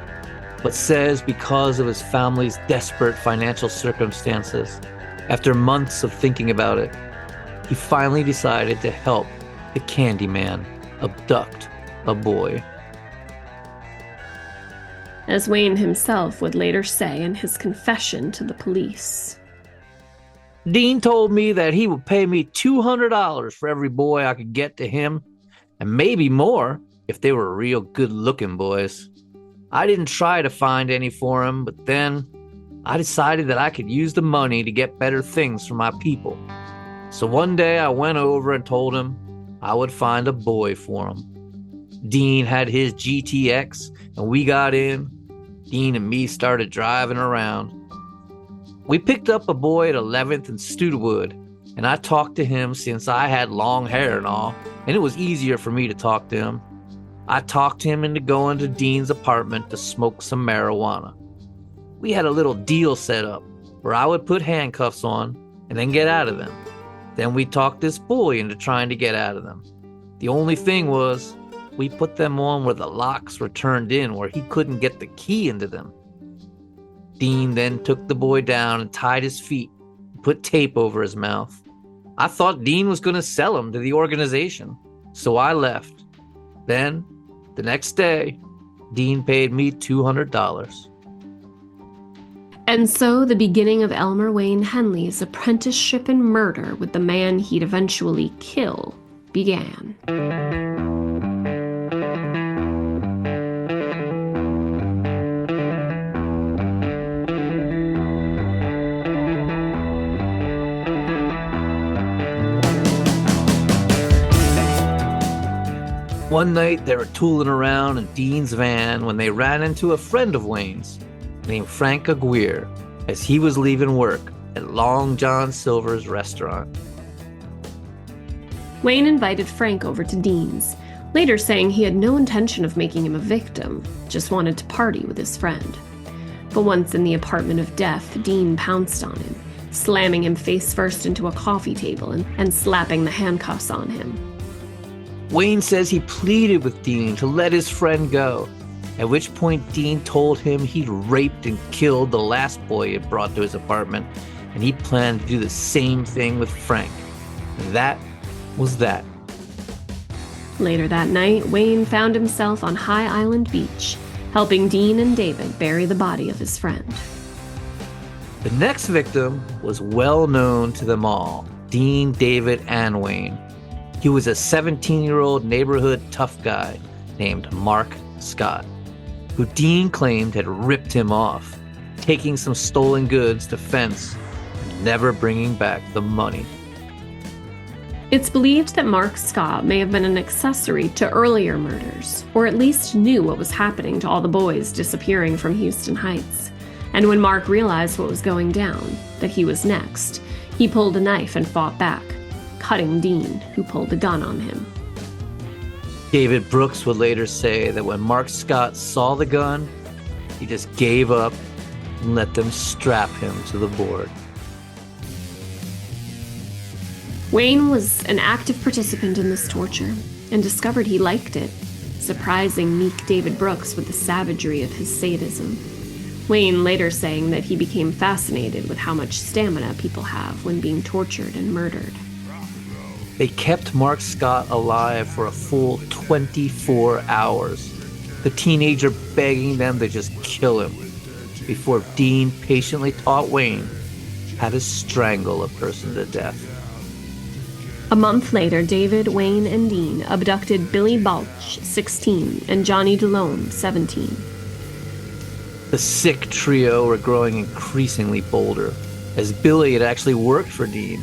but says because of his family's desperate financial circumstances, after months of thinking about it, he finally decided to help the Candyman abduct a boy. As Wayne himself would later say in his confession to the police. Dean told me that he would pay me $200 for every boy I could get to him, and maybe more if they were real good-looking boys. I didn't try to find any for him, but then I decided that I could use the money to get better things for my people. So one day I went over and told him I would find a boy for him. Dean had his GTX, and we got in. Dean and me started driving around. We picked up a boy at 11th and Studewood, and I talked to him since I had long hair and all, and it was easier for me to talk to him. I talked him into going to Dean's apartment to smoke some marijuana. We had a little deal set up where I would put handcuffs on and then get out of them. Then we talked this boy into trying to get out of them. The only thing was, we put them on where the locks were turned in, where he couldn't get the key into them. Dean then took the boy down and tied his feet and put tape over his mouth. I thought Dean was going to sell him to the organization, so I left. Then, the next day, Dean paid me $200. And so the beginning of Elmer Wayne Henley's apprenticeship in murder with the man he'd eventually kill began. One night, they were tooling around in Dean's van when they ran into a friend of Wayne's named Frank Aguirre as he was leaving work at Long John Silver's restaurant. Wayne invited Frank over to Dean's, later saying he had no intention of making him a victim, just wanted to party with his friend. But once in the apartment of death, Dean pounced on him, slamming him face first into a coffee table and slapping the handcuffs on him. Wayne says he pleaded with Dean to let his friend go, at which point Dean told him he'd raped and killed the last boy he had brought to his apartment, and he planned to do the same thing with Frank. And that was that. Later that night, Wayne found himself on High Island Beach, helping Dean and David bury the body of his friend. The next victim was well known to them all, Dean, David, and Wayne. He was a 17-year-old neighborhood tough guy named Mark Scott, who Dean claimed had ripped him off, taking some stolen goods to fence and never bringing back the money. It's believed that Mark Scott may have been an accessory to earlier murders, or at least knew what was happening to all the boys disappearing from Houston Heights. And when Mark realized what was going down, that he was next, he pulled a knife and fought back, cutting Dean, who pulled a gun on him. David Brooks would later say that when Mark Scott saw the gun, he just gave up and let them strap him to the board. Wayne was an active participant in this torture and discovered he liked it, surprising meek David Brooks with the savagery of his sadism. Wayne later saying that he became fascinated with how much stamina people have when being tortured and murdered. They kept Mark Scott alive for a full 24 hours, the teenager begging them to just kill him, before Dean patiently taught Wayne had to strangle a person to death. A month later, David, Wayne, and Dean abducted Billy Balch, 16, and Johnny DeLome, 17. The sick trio were growing increasingly bolder, as Billy had actually worked for Dean,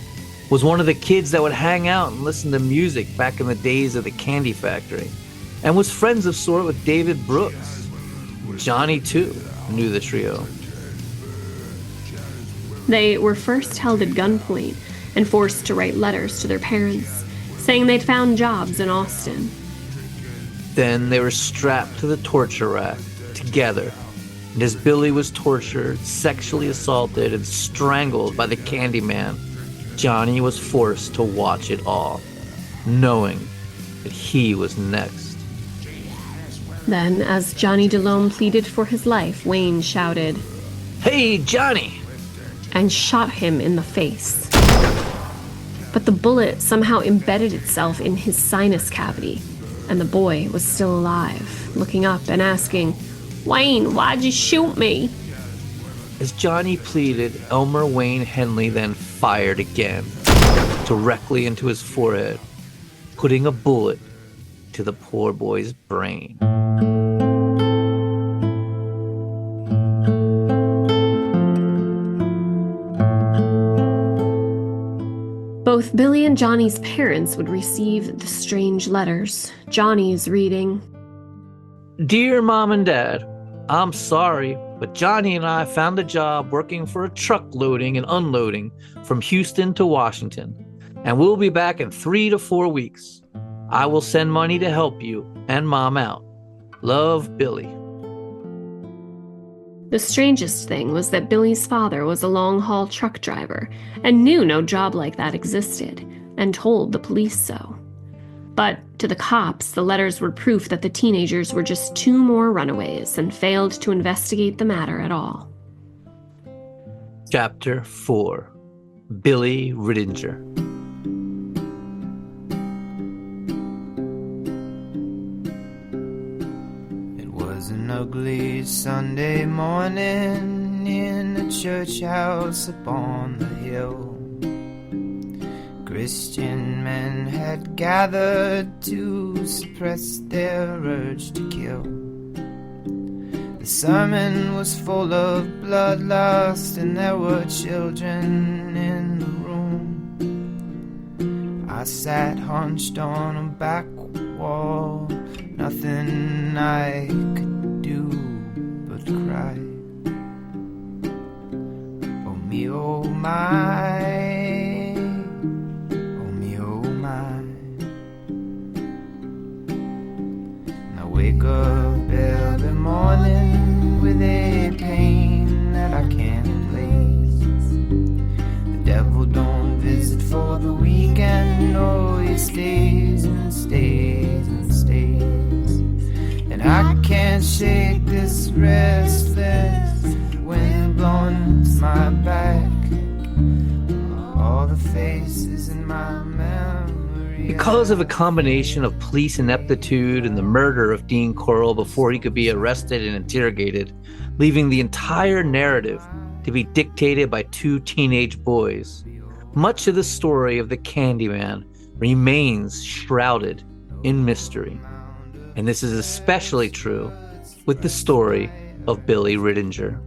was one of the kids that would hang out and listen to music back in the days of the candy factory, and was friends of sort with David Brooks. Johnny, too, knew the trio. They were first held at gunpoint and forced to write letters to their parents, saying they'd found jobs in Austin. Then they were strapped to the torture rack together, and as Billy was tortured, sexually assaulted, and strangled by the Candyman, Johnny was forced to watch it all, knowing that he was next. Then, as Johnny DeLome pleaded for his life, Wayne shouted, "Hey, Johnny!" and shot him in the face. But the bullet somehow embedded itself in his sinus cavity, and the boy was still alive, looking up and asking, "Wayne, why'd you shoot me?" As Johnny pleaded, Elmer Wayne Henley then fired again, directly into his forehead, putting a bullet to the poor boy's brain. Both Billy and Johnny's parents would receive the strange letters. Johnny's reading, "Dear Mom and Dad, I'm sorry, but Johnny and I found a job working for a truck loading and unloading from Houston to Washington, and we'll be back in 3 to 4 weeks. I will send money to help you and Mom out. Love, Billy." The strangest thing was that Billy's father was a long-haul truck driver and knew no job like that existed, and told the police so. But to the cops, the letters were proof that the teenagers were just 2 more runaways and failed to investigate the matter at all. Chapter 4. Billy Riddinger. An ugly Sunday morning in a church house upon the hill. Christian men had gathered to suppress their urge to kill. The sermon was full of bloodlust, and there were children in the room. I sat hunched on a back wall, nothing I could do but cry. Oh me, oh my, oh me, oh my. And I wake up every morning with a pain that I can't place. The devil don't visit for the weekend, no, he stays and stays and stays. And I can't shake this restless wind blowing to my back. All the faces in my memory. Because of a combination of police ineptitude and the murder of Dean Corll before he could be arrested and interrogated, leaving the entire narrative to be dictated by 2 teenage boys, much of the story of the Candyman remains shrouded in mystery. And this is especially true with the story of Billy Riddinger.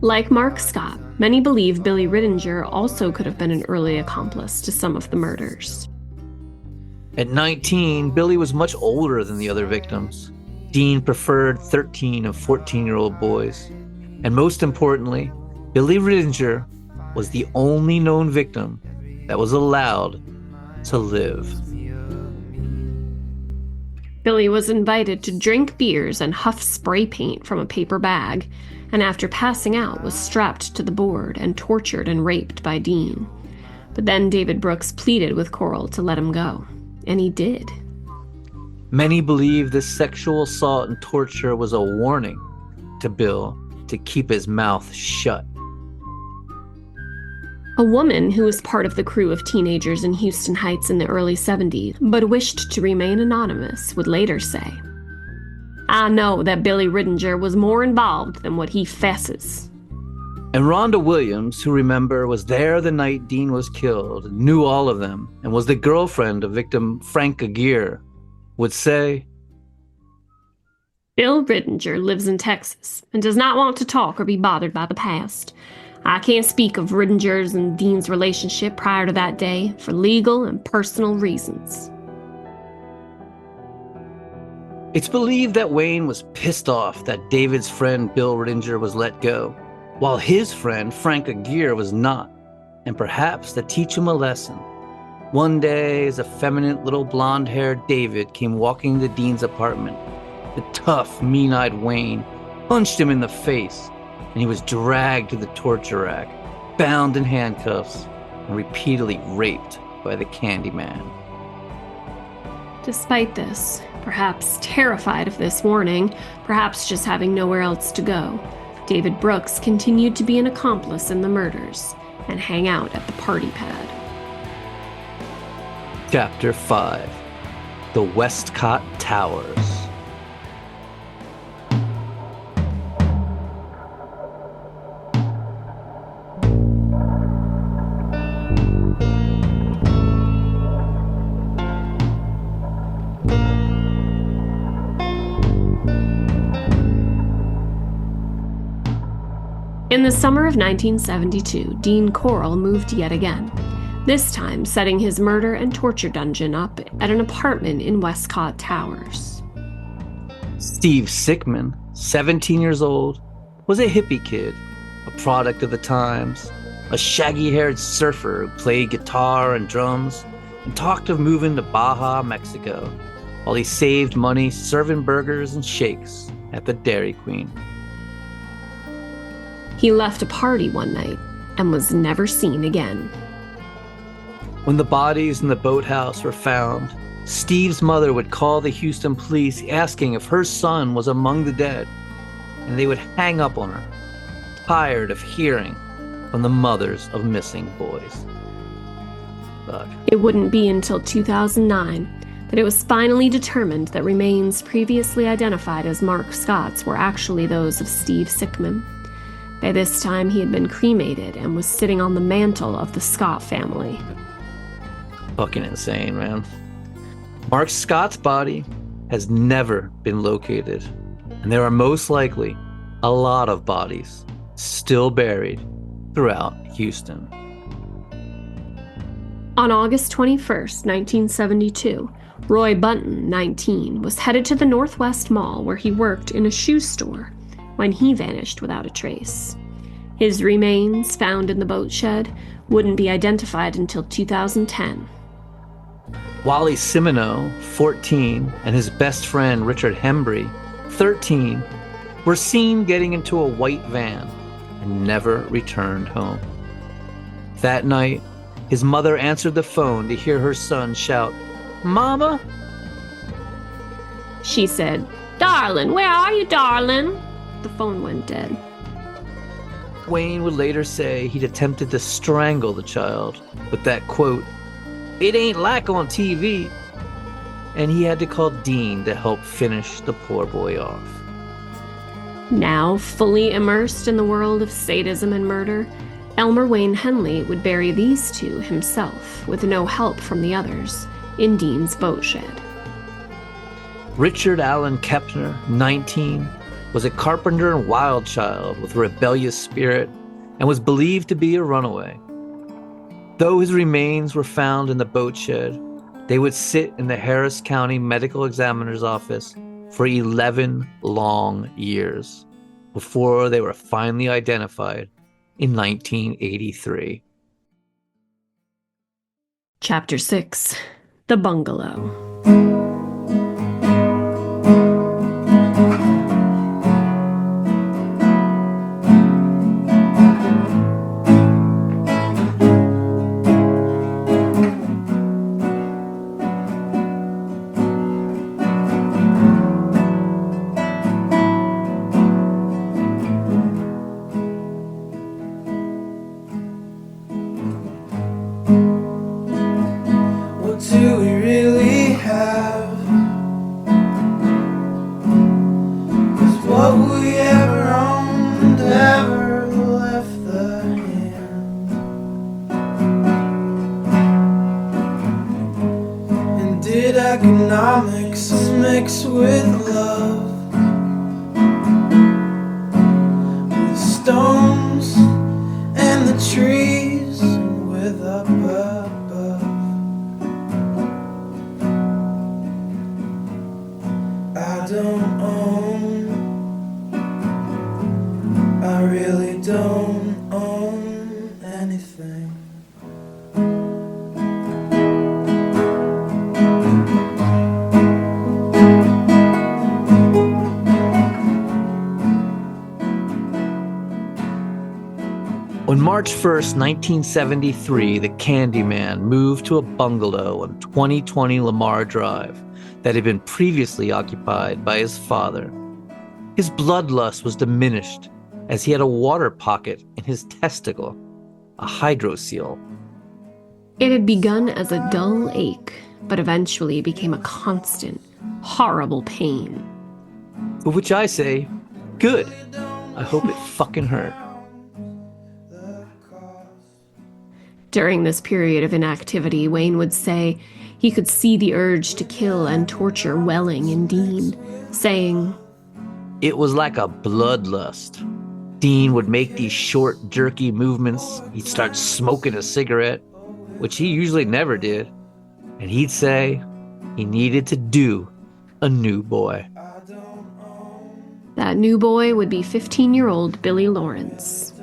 Like Mark Scott, many believe Billy Riddinger also could have been an early accomplice to some of the murders. At 19, Billy was much older than the other victims. Dean preferred 13 and 14-year-old boys. And most importantly, Billy Riddinger was the only known victim that was allowed to live. Billy was invited to drink beers and huff spray paint from a paper bag, and after passing out was strapped to the board and tortured and raped by Dean. But then David Brooks pleaded with Corll to let him go, and he did. Many believe this sexual assault and torture was a warning to Bill to keep his mouth shut. A woman who was part of the crew of teenagers in Houston Heights in the early 70s, but wished to remain anonymous, would later say, "I know that Billy Riddinger was more involved than what he fesses." And Rhonda Williams, who remember was there the night Dean was killed, knew all of them, and was the girlfriend of victim Frank Aguirre, would say, Bill Rittinger lives in Texas and does not want to talk or be bothered by the past. I can't speak of Rittinger's and Dean's relationship prior to that day for legal and personal reasons. It's believed that Wayne was pissed off that David's friend Bill Rittinger was let go, while his friend Frank Aguirre was not, and perhaps to teach him a lesson. One day, as a feminine little blonde-haired David came walking to Dean's apartment, the tough, mean-eyed Wayne punched him in the face, and he was dragged to the torture rack, bound in handcuffs, and repeatedly raped by the Candyman. Despite this, perhaps terrified of this warning, perhaps just having nowhere else to go, David Brooks continued to be an accomplice in the murders and hang out at the party pad. Chapter 5. The Westcott Towers. In the summer of 1972, Dean Corll moved yet again, this time setting his murder and torture dungeon up at an apartment in Westcott Towers. Steve Sickman, 17 years old, was a hippie kid, a product of the times, a shaggy-haired surfer who played guitar and drums and talked of moving to Baja, Mexico, while he saved money serving burgers and shakes at the Dairy Queen. He left a party one night and was never seen again. When the bodies in the boathouse were found, Steve's mother would call the Houston police asking if her son was among the dead, and they would hang up on her, tired of hearing from the mothers of missing boys. Fuck. It wouldn't be until 2009 that it was finally determined that remains previously identified as Mark Scott's were actually those of Steve Sickman. By this time, he had been cremated and was sitting on the mantle of the Scott family. Fucking insane, man. Mark Scott's body has never been located, and there are most likely a lot of bodies still buried throughout Houston. On August 21st, 1972, Roy Bunton, 19, was headed to the Northwest Mall where he worked in a shoe store when he vanished without a trace. His remains, found in the boat shed, wouldn't be identified until 2010. Wally Simino, 14, and his best friend Richard Hembry, 13, were seen getting into a white van and never returned home. That night, his mother answered the phone to hear her son shout, "Mama?" She said, "Darling, where are you, darling?" The phone went dead. Wayne would later say he'd attempted to strangle the child with that quote, "It ain't like on TV," and he had to call Dean to help finish the poor boy off. Now, fully immersed in the world of sadism and murder, Elmer Wayne Henley would bury these two himself, with no help from the others, in Dean's boat shed. Richard Allen Kepner, 19, was a carpenter and wild child with a rebellious spirit and was believed to be a runaway. Though his remains were found in the boat shed, they would sit in the Harris County Medical Examiner's office for 11 long years before they were finally identified in 1983. Chapter 6. The Bungalow. Do we really have? 'Cause what we ever owned ever left economics mixed with love, with stones and the trees and with up above. I don't own, I really don't own anything. On March 1st, 1973, the Candyman moved to a bungalow on 2020 Lamar Drive that had been previously occupied by his father. His bloodlust was diminished as he had a water pocket in his testicle, a hydrocele. It had begun as a dull ache, but eventually became a constant, horrible pain. For which I say, good. I hope it fucking hurt. During this period of inactivity, Wayne would say he could see the urge to kill and torture welling in Dean, saying, "It was like a bloodlust. Dean would make these short, jerky movements. He'd start smoking a cigarette, which he usually never did, and he'd say he needed to do a new boy." That new boy would be 15-year-old Billy Lawrence.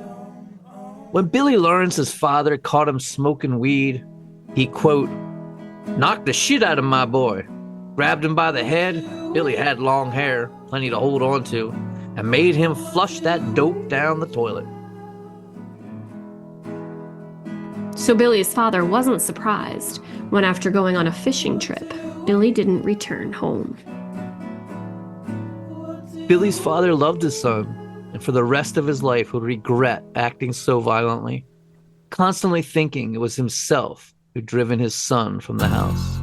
When Billy Lawrence's father caught him smoking weed, he, quote, "knocked the shit out of my boy, grabbed him by the head," Billy had long hair, plenty to hold on to, "and made him flush that dope down the toilet." So Billy's father wasn't surprised when, after going on a fishing trip, Billy didn't return home. Billy's father loved his son, and for the rest of his life would regret acting so violently, constantly thinking it was himself who'd driven his son from the house.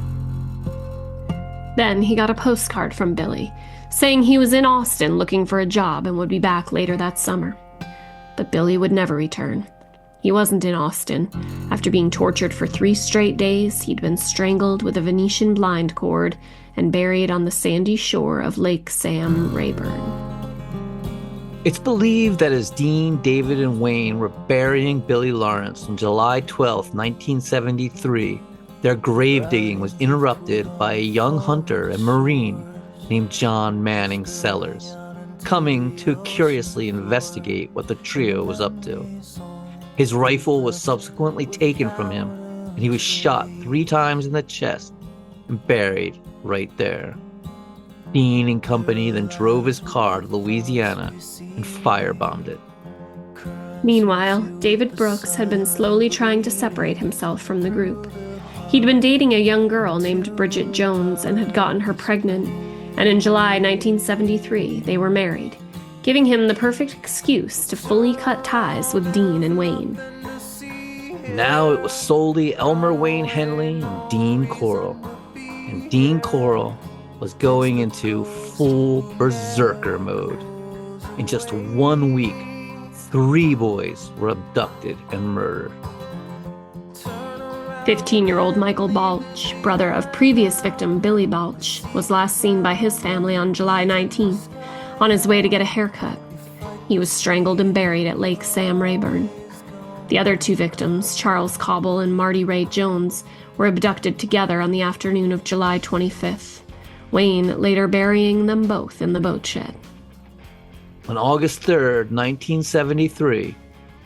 Then he got a postcard from Billy, saying he was in Austin looking for a job and would be back later that summer. But Billy would never return. He wasn't in Austin. After being tortured for 3 straight days, he'd been strangled with a Venetian blind cord and buried on the sandy shore of Lake Sam, Rayburn. It's believed that as Dean, David, and Wayne were burying Billy Lawrence on July 12, 1973, their grave digging was interrupted by a young hunter and Marine named John Manning Sellers, coming to curiously investigate what the trio was up to. His rifle was subsequently taken from him, and he was shot 3 times in the chest and buried right there. Dean and company then drove his car to Louisiana and firebombed it. Meanwhile, David Brooks had been slowly trying to separate himself from the group. He'd been dating a young girl named Bridget Jones and had gotten her pregnant, and in July 1973, they were married, giving him the perfect excuse to fully cut ties with Dean and Wayne. Now it was solely Elmer Wayne Henley and Dean Corll. And Dean Corll was going into full berserker mode. In just 1 week, 3 boys were abducted and murdered. 15-year-old Michael Balch, brother of previous victim Billy Balch, was last seen by his family on July 19th, on his way to get a haircut. He was strangled and buried at Lake Sam, Rayburn. The other 2 victims, Charles Cobble and Marty Ray Jones, were abducted together on the afternoon of July 25th, Wayne later burying them both in the boat shed. On August 3rd, 1973,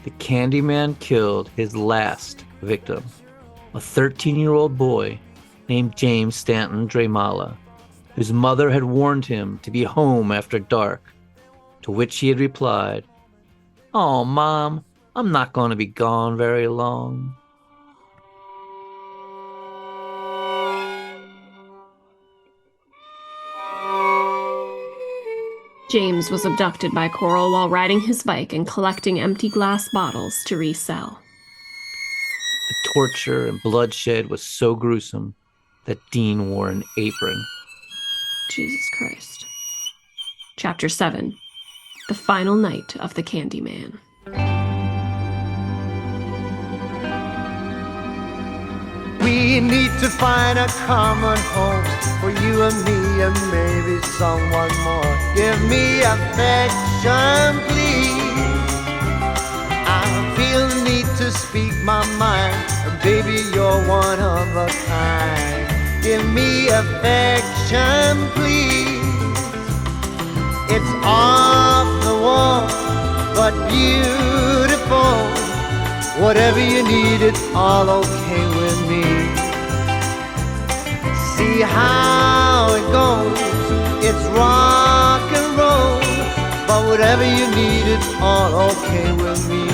the Candyman killed his last victim, a 13-year-old boy named James Stanton Dramala, whose mother had warned him to be home after dark, to which he had replied, "Oh, Mom, I'm not going to be gone very long." James was abducted by Corll while riding his bike and collecting empty glass bottles to resell. The torture and bloodshed was so gruesome that Dean wore an apron. Jesus Christ. Chapter 7. The Final Night of the We need to find a common home for you and me and maybe someone more. Give me affection, please. I feel the need to speak my mind. Baby, you're one of a kind. Give me affection, please. It's off the wall, but beautiful. Whatever you need, it's all okay with me. See how it goes, it's rock and roll. But whatever you need, it's all okay with me.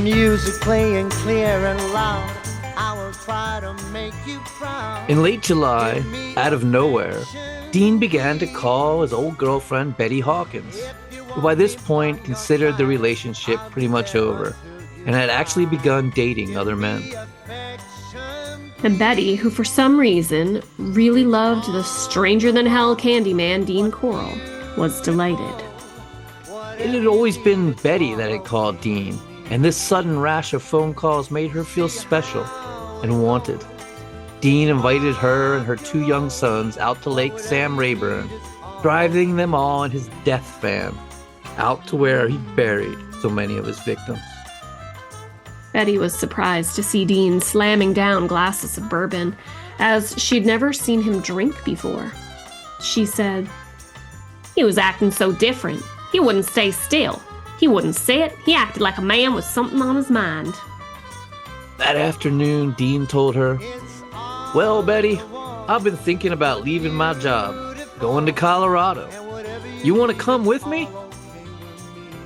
Music playing clear and loud. I will try to make you proud. In late July, out of nowhere, Dean began to call his old girlfriend Betty Hawkins, who by this point considered the relationship pretty much over and had actually begun dating other men. And Betty, who for some reason really loved the stranger-than-hell Candyman Dean Corll, was delighted. It had always been Betty that had called Dean, and this sudden rash of phone calls made her feel special and wanted. Dean invited her and her 2 young sons out to Lake Sam Rayburn, driving them all in his death van, out to where he buried so many of his victims. Betty was surprised to see Dean slamming down glasses of bourbon, as she'd never seen him drink before. She said, "He was acting so different. He wouldn't stay still. He wouldn't sit. He acted like a man with something on his mind." That afternoon, Dean told her, "Well, Betty, I've been thinking about leaving my job, going to Colorado. You want to come with me?"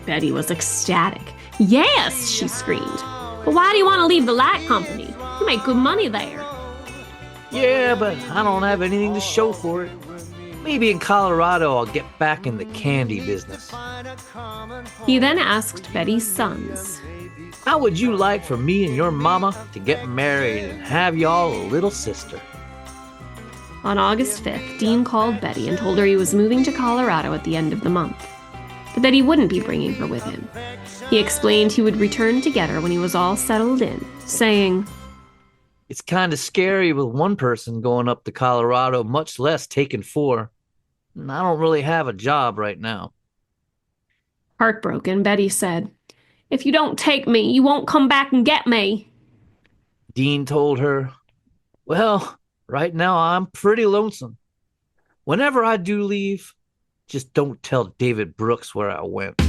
Betty was ecstatic. "Yes," she screamed. "But why do you want to leave the light company? You make good money there." "Yeah, but I don't have anything to show for it. Maybe in Colorado I'll get back in the candy business." He then asked Betty's sons, "How would you like for me and your mama to get married and have y'all a little sister?" On August 5th, Dean called Betty and told her he was moving to Colorado at the end of the month, but that he wouldn't be bringing her with him. He explained he would return to get her when he was all settled in, saying, "It's kind of scary with one person going up to Colorado, much less taking 4. And I don't really have a job right now." Heartbroken, Betty said, "If you don't take me, you won't come back and get me." Dean told her, "Well, right now I'm pretty lonesome. Whenever I do leave, just don't tell David Brooks where I went."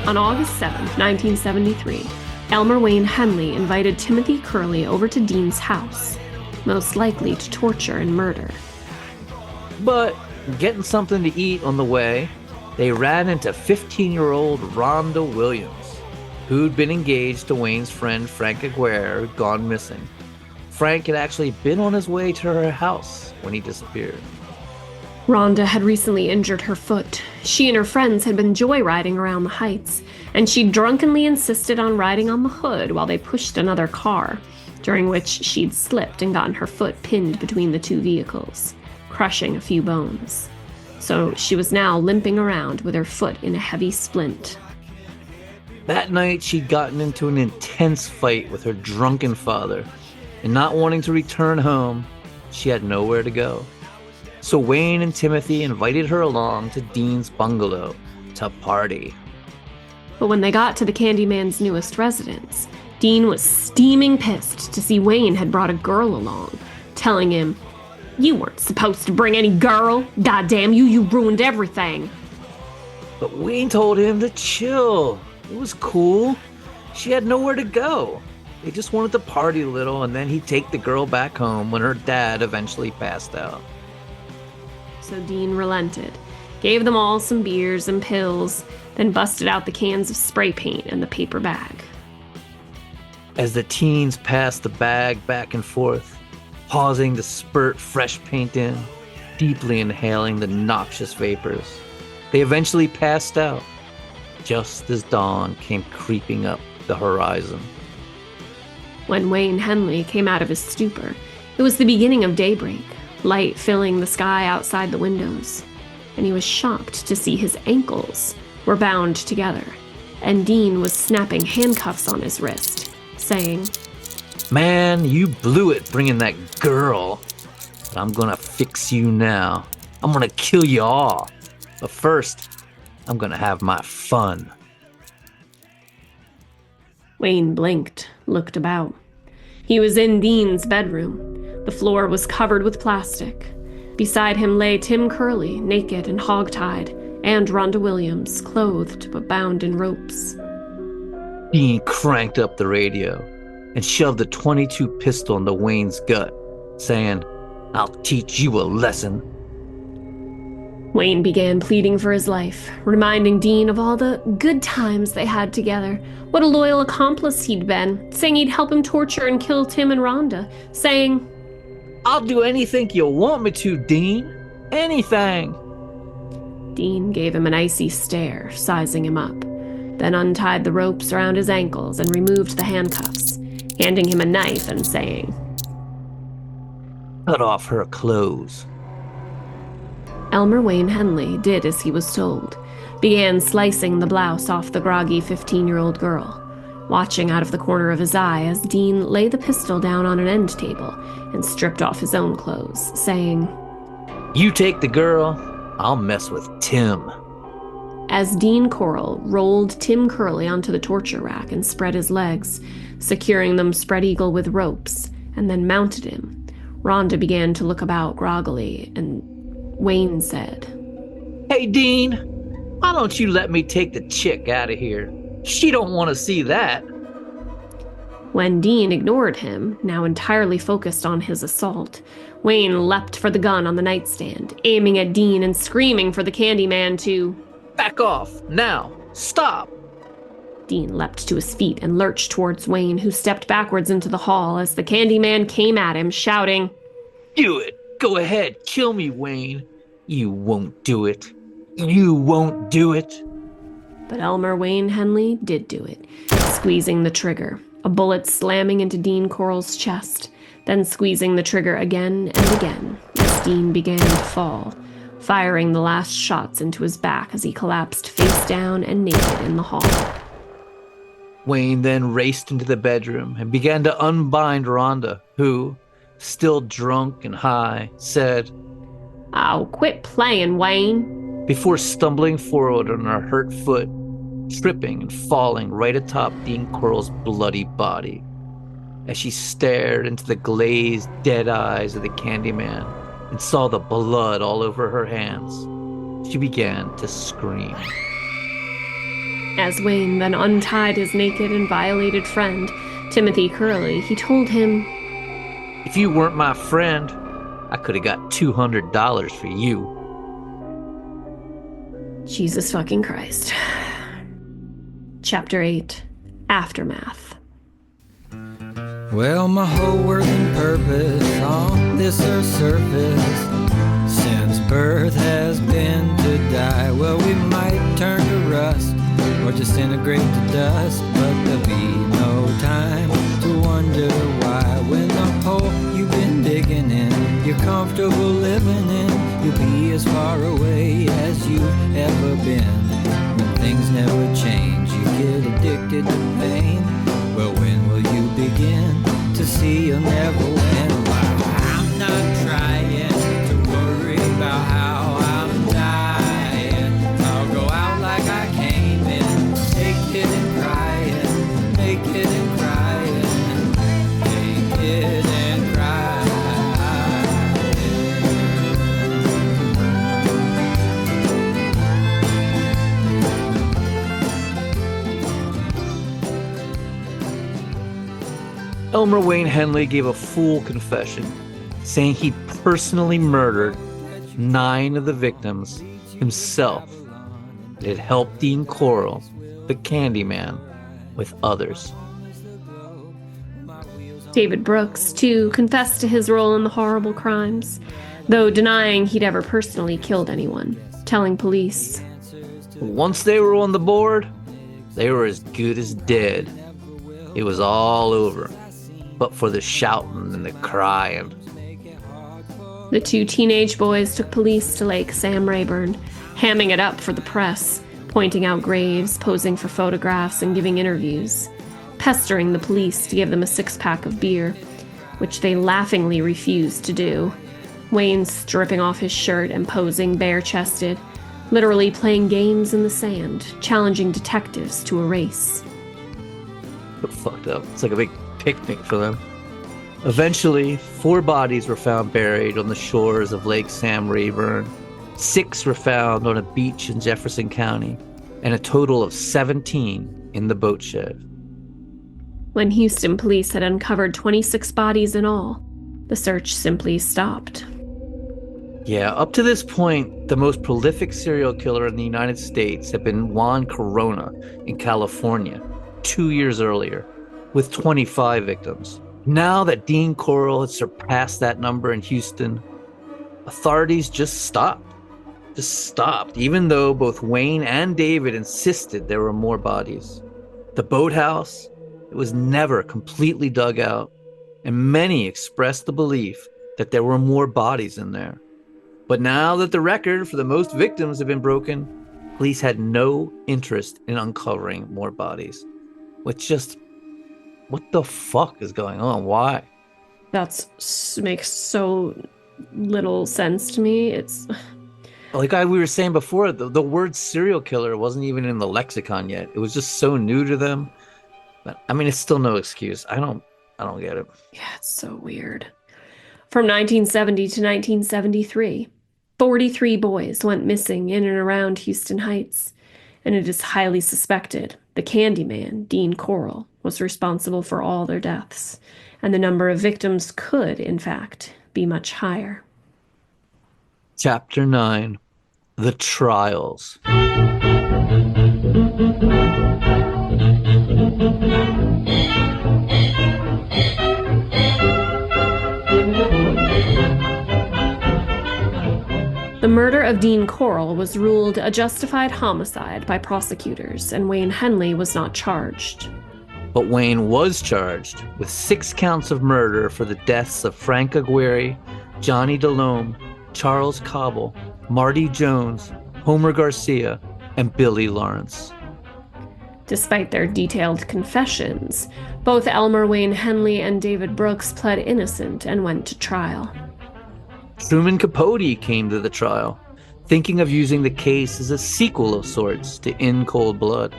On August 7th, 1973, Elmer Wayne Henley invited Timothy Curley over to Dean's house, most likely to torture and murder. But getting something to eat on the way, they ran into 15-year-old Rhonda Williams, who'd been engaged to Wayne's friend Frank Aguirre, who'd gone missing. Frank had actually been on his way to her house when he disappeared. Rhonda had recently injured her foot. She and her friends had been joyriding around the heights, and she drunkenly insisted on riding on the hood while they pushed another car, during which she'd slipped and gotten her foot pinned between the 2 vehicles, crushing a few bones. So she was now limping around with her foot in a heavy splint. That night, she'd gotten into an intense fight with her drunken father, and not wanting to return home, she had nowhere to go. So Wayne and Timothy invited her along to Dean's bungalow to party. But when they got to the Candyman's newest residence, Dean was steaming pissed to see Wayne had brought a girl along, telling him, "You weren't supposed to bring any girl. Goddamn you, you ruined everything." But Wayne told him to chill. It was cool. She had nowhere to go. They just wanted to party a little, and then he'd take the girl back home when her dad eventually passed out. So Dean relented, gave them all some beers and pills, then busted out the cans of spray paint and the paper bag. As the teens passed the bag back and forth, pausing to spurt fresh paint in, deeply inhaling the noxious vapors, they eventually passed out, just as dawn came creeping up the horizon. When Wayne Henley came out of his stupor, it was the beginning of daybreak, light filling the sky outside the windows, and he was shocked to see his ankles were bound together, and Dean was snapping handcuffs on his wrist, saying, "Man, you blew it bringing that girl. But I'm gonna fix you now. I'm gonna kill you all. But first, I'm gonna have my fun." Wayne blinked, looked about. He was in Dean's bedroom. The floor was covered with plastic. Beside him lay Tim Curley, naked and hogtied, and Rhonda Williams, clothed but bound in ropes. Dean cranked up the radio and shoved the .22 pistol into Wayne's gut, saying, "I'll teach you a lesson." Wayne began pleading for his life, reminding Dean of all the good times they had together, what a loyal accomplice he'd been, saying he'd help him torture and kill Tim and Rhonda, saying, "I'll do anything you want me to, Dean. Anything." Dean gave him an icy stare, sizing him up, then untied the ropes around his ankles and removed the handcuffs, handing him a knife and saying, "Cut off her clothes." Elmer Wayne Henley did as he was told, began slicing the blouse off the groggy 15-year-old girl, watching out of the corner of his eye as Dean lay the pistol down on an end table and stripped off his own clothes, saying, "You take the girl, I'll mess with Tim." As Dean Corll rolled Tim Curley onto the torture rack and spread his legs, securing them spread eagle with ropes, and then mounted him, Rhonda began to look about groggily, and Wayne said, "Hey, Dean, why don't you let me take the chick out of here? She don't want to see that." When Dean ignored him, now entirely focused on his assault, Wayne leapt for the gun on the nightstand, aiming at Dean and screaming for the Candyman to "Back off, now, stop." Dean leapt to his feet and lurched towards Wayne, who stepped backwards into the hall as the Candyman came at him, shouting, "Do it, go ahead, kill me, Wayne. You won't do it. You won't do it." But Elmer Wayne Henley did do it, squeezing the trigger, a bullet slamming into Dean Corll's chest, then squeezing the trigger again and again as Dean began to fall, firing the last shots into his back as he collapsed face down and naked in the hall. Wayne then raced into the bedroom and began to unbind Rhonda, who, still drunk and high, said, "Oh, quit playing, Wayne," before stumbling forward on her hurt foot, tripping and falling right atop Dean Corll's bloody body. As she stared into the glazed, dead eyes of the Candyman and saw the blood all over her hands, she began to scream. As Wayne then untied his naked and violated friend, Timothy Curley, he told him, "If you weren't my friend, I could have got $200 for you." Jesus fucking Christ. Chapter 8, Aftermath. Well, my whole working purpose on this earth's surface since birth has been to die. Well, we might turn to rust or disintegrate to dust, but there'll be no time to wonder why. When the hole you've been digging in, you're comfortable living in, you'll be as far away as you've ever been. When things never change, you get addicted to pain. Well, when will you begin to see you'll never win? I'm not trying to worry about how I'm dying. I'll go out like I came in, naked and crying, naked and crying, naked and crying. Elmer Wayne Henley gave a full confession, saying he personally murdered 9 of the victims himself. It had helped Dean Corll, the Candyman, with others. David Brooks, too, confessed to his role in the horrible crimes, though denying he'd ever personally killed anyone, telling police, Once they were on the board, they were as good as dead. It was all over, but for the shouting and the crying. The 2 teenage boys took police to Lake Sam Rayburn, hamming it up for the press, pointing out graves, posing for photographs, and giving interviews, pestering the police to give them a 6-pack of beer, which they laughingly refused to do. Wayne stripping off his shirt and posing bare-chested, literally playing games in the sand, challenging detectives to a race. Fucked up. It's like a big picnic for them. Eventually, 4 bodies were found buried on the shores of Lake Sam Rayburn. 6 were found on a beach in Jefferson County, and a total of 17 in the boat shed. When Houston police had uncovered 26 bodies in all, the search simply stopped. Yeah, up to this point, the most prolific serial killer in the United States had been Juan Corona in California 2 years earlier, with 25 victims. Now that Dean Corll had surpassed that number in Houston, authorities just stopped. Even though both Wayne and David insisted there were more bodies. The boathouse, it was never completely dug out, and many expressed the belief that there were more bodies in there. But now that the record for the most victims had been broken, police had no interest in uncovering more bodies. Which just, what the fuck is going on? Why? That makes so little sense to me. It's like we were saying before, the word serial killer wasn't even in the lexicon yet. It was just so new to them. But I mean, it's still no excuse. I don't get it. Yeah, it's so weird. From 1970 to 1973, 43 boys went missing in and around Houston Heights, and it is highly suspected the Candyman, Dean Corll, was responsible for all their deaths, and the number of victims could, in fact, be much higher. Chapter 9, The Trials. The murder of Dean Corll was ruled a justified homicide by prosecutors, and Wayne Henley was not charged. But Wayne was charged with 6 counts of murder for the deaths of Frank Aguirre, Johnny DeLome, Charles Cobble, Marty Jones, Homer Garcia, and Billy Lawrence. Despite their detailed confessions, both Elmer Wayne Henley and David Brooks pled innocent and went to trial. Truman Capote came to the trial, thinking of using the case as a sequel of sorts to In Cold Blood.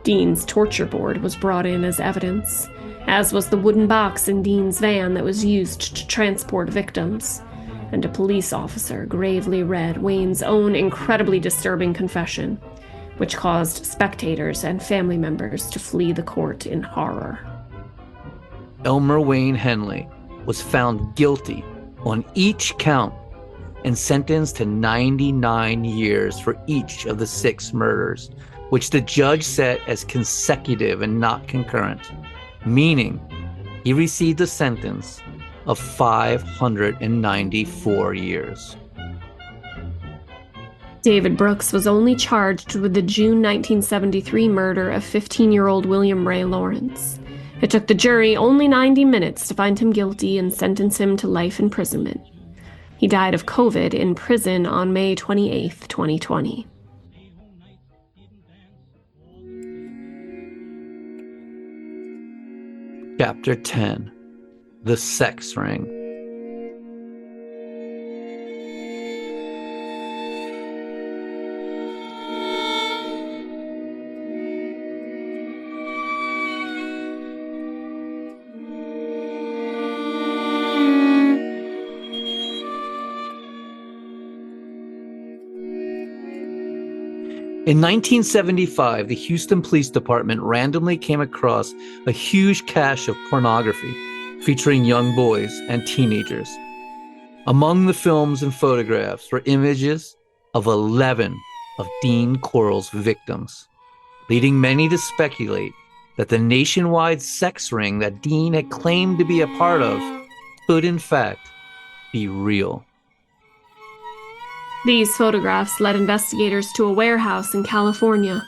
Dean's torture board was brought in as evidence, as was the wooden box in Dean's van that was used to transport victims, and a police officer gravely read Wayne's own incredibly disturbing confession, which caused spectators and family members to flee the court in horror. Elmer Wayne Henley was found guilty on each count and sentenced to 99 years for each of the 6 murders, which the judge set as consecutive and not concurrent, meaning he received a sentence of 594 years. David Brooks was only charged with the June 1973 murder of 15-year-old William Ray Lawrence. It took the jury only 90 minutes to find him guilty and sentence him to life imprisonment. He died of COVID in prison on May 28, 2020. Chapter 10, The Sex Ring. In 1975, the Houston Police Department randomly came across a huge cache of pornography featuring young boys and teenagers. Among the films and photographs were images of 11 of Dean Corll's victims, leading many to speculate that the nationwide sex ring that Dean had claimed to be a part of could, in fact, be real. These photographs led investigators to a warehouse in California,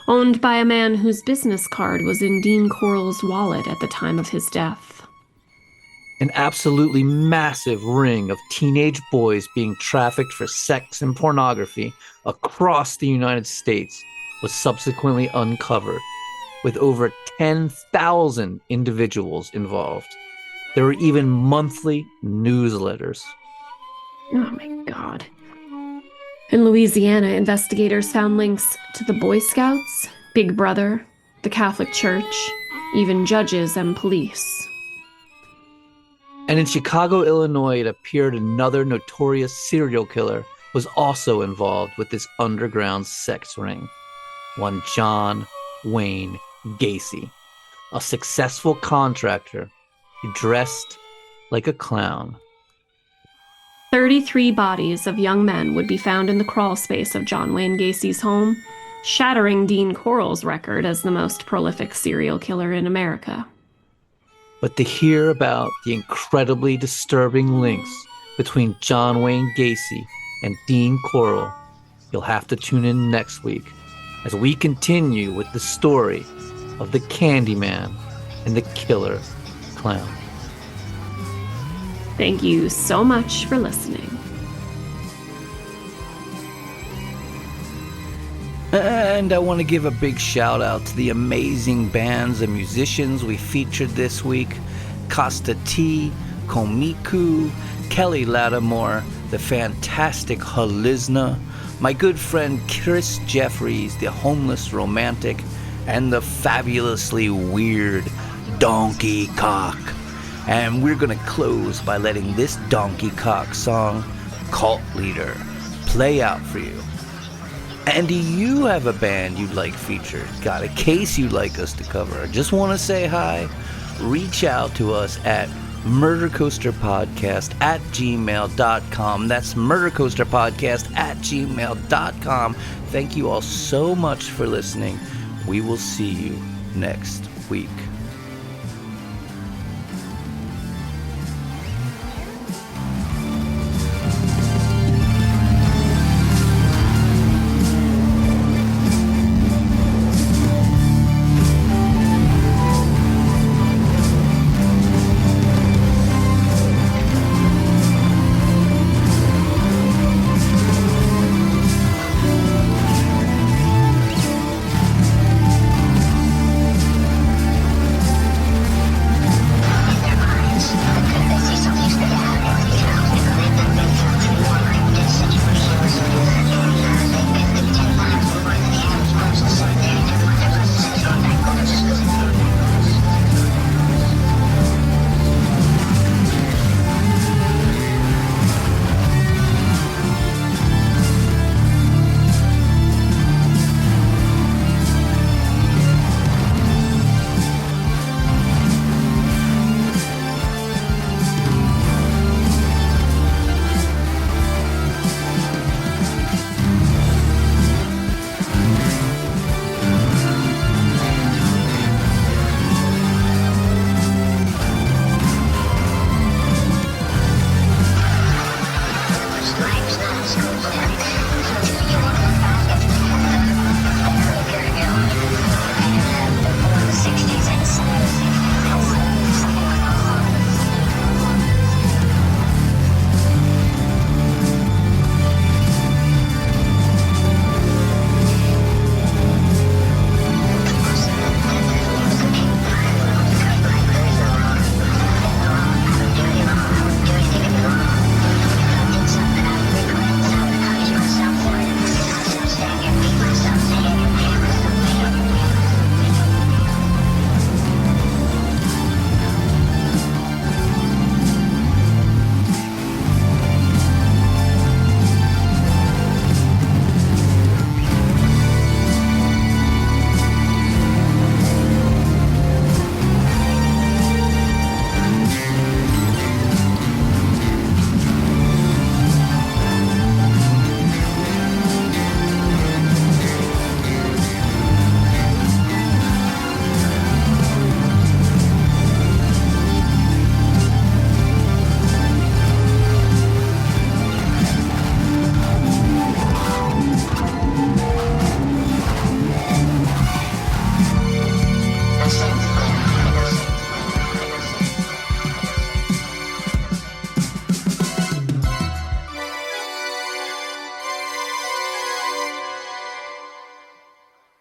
owned by a man whose business card was in Dean Corll's wallet at the time of his death. An absolutely massive ring of teenage boys being trafficked for sex and pornography across the United States was subsequently uncovered, with over 10,000 individuals involved. There were even monthly newsletters. Oh my God. In Louisiana, investigators found links to the Boy Scouts, Big Brother, the Catholic Church, even judges and police. And in Chicago, Illinois, it appeared another notorious serial killer was also involved with this underground sex ring. One John Wayne Gacy, a successful contractor who dressed like a clown. 33 bodies of young men would be found in the crawl space of John Wayne Gacy's home, shattering Dean Corll's record as the most prolific serial killer in America. But to hear about the incredibly disturbing links between John Wayne Gacy and Dean Corll, you'll have to tune in next week as we continue with the story of the Candyman and the Killer Clown. Thank you so much for listening. And I want to give a big shout out to the amazing bands and musicians we featured this week. Costa T, Komiku, Kelly Lattimore, the fantastic Halizna, my good friend Chris Jeffries, the homeless romantic, and the fabulously weird Donkey Cock. And we're going to close by letting this Donkey Cock song, Cult Leader, play out for you. And do you have a band you'd like featured? Got a case you'd like us to cover? Just want to say hi? Reach out to us at murdercoasterpodcast@gmail.com. That's murdercoasterpodcast@gmail.com. Thank you all so much for listening. We will see you next week.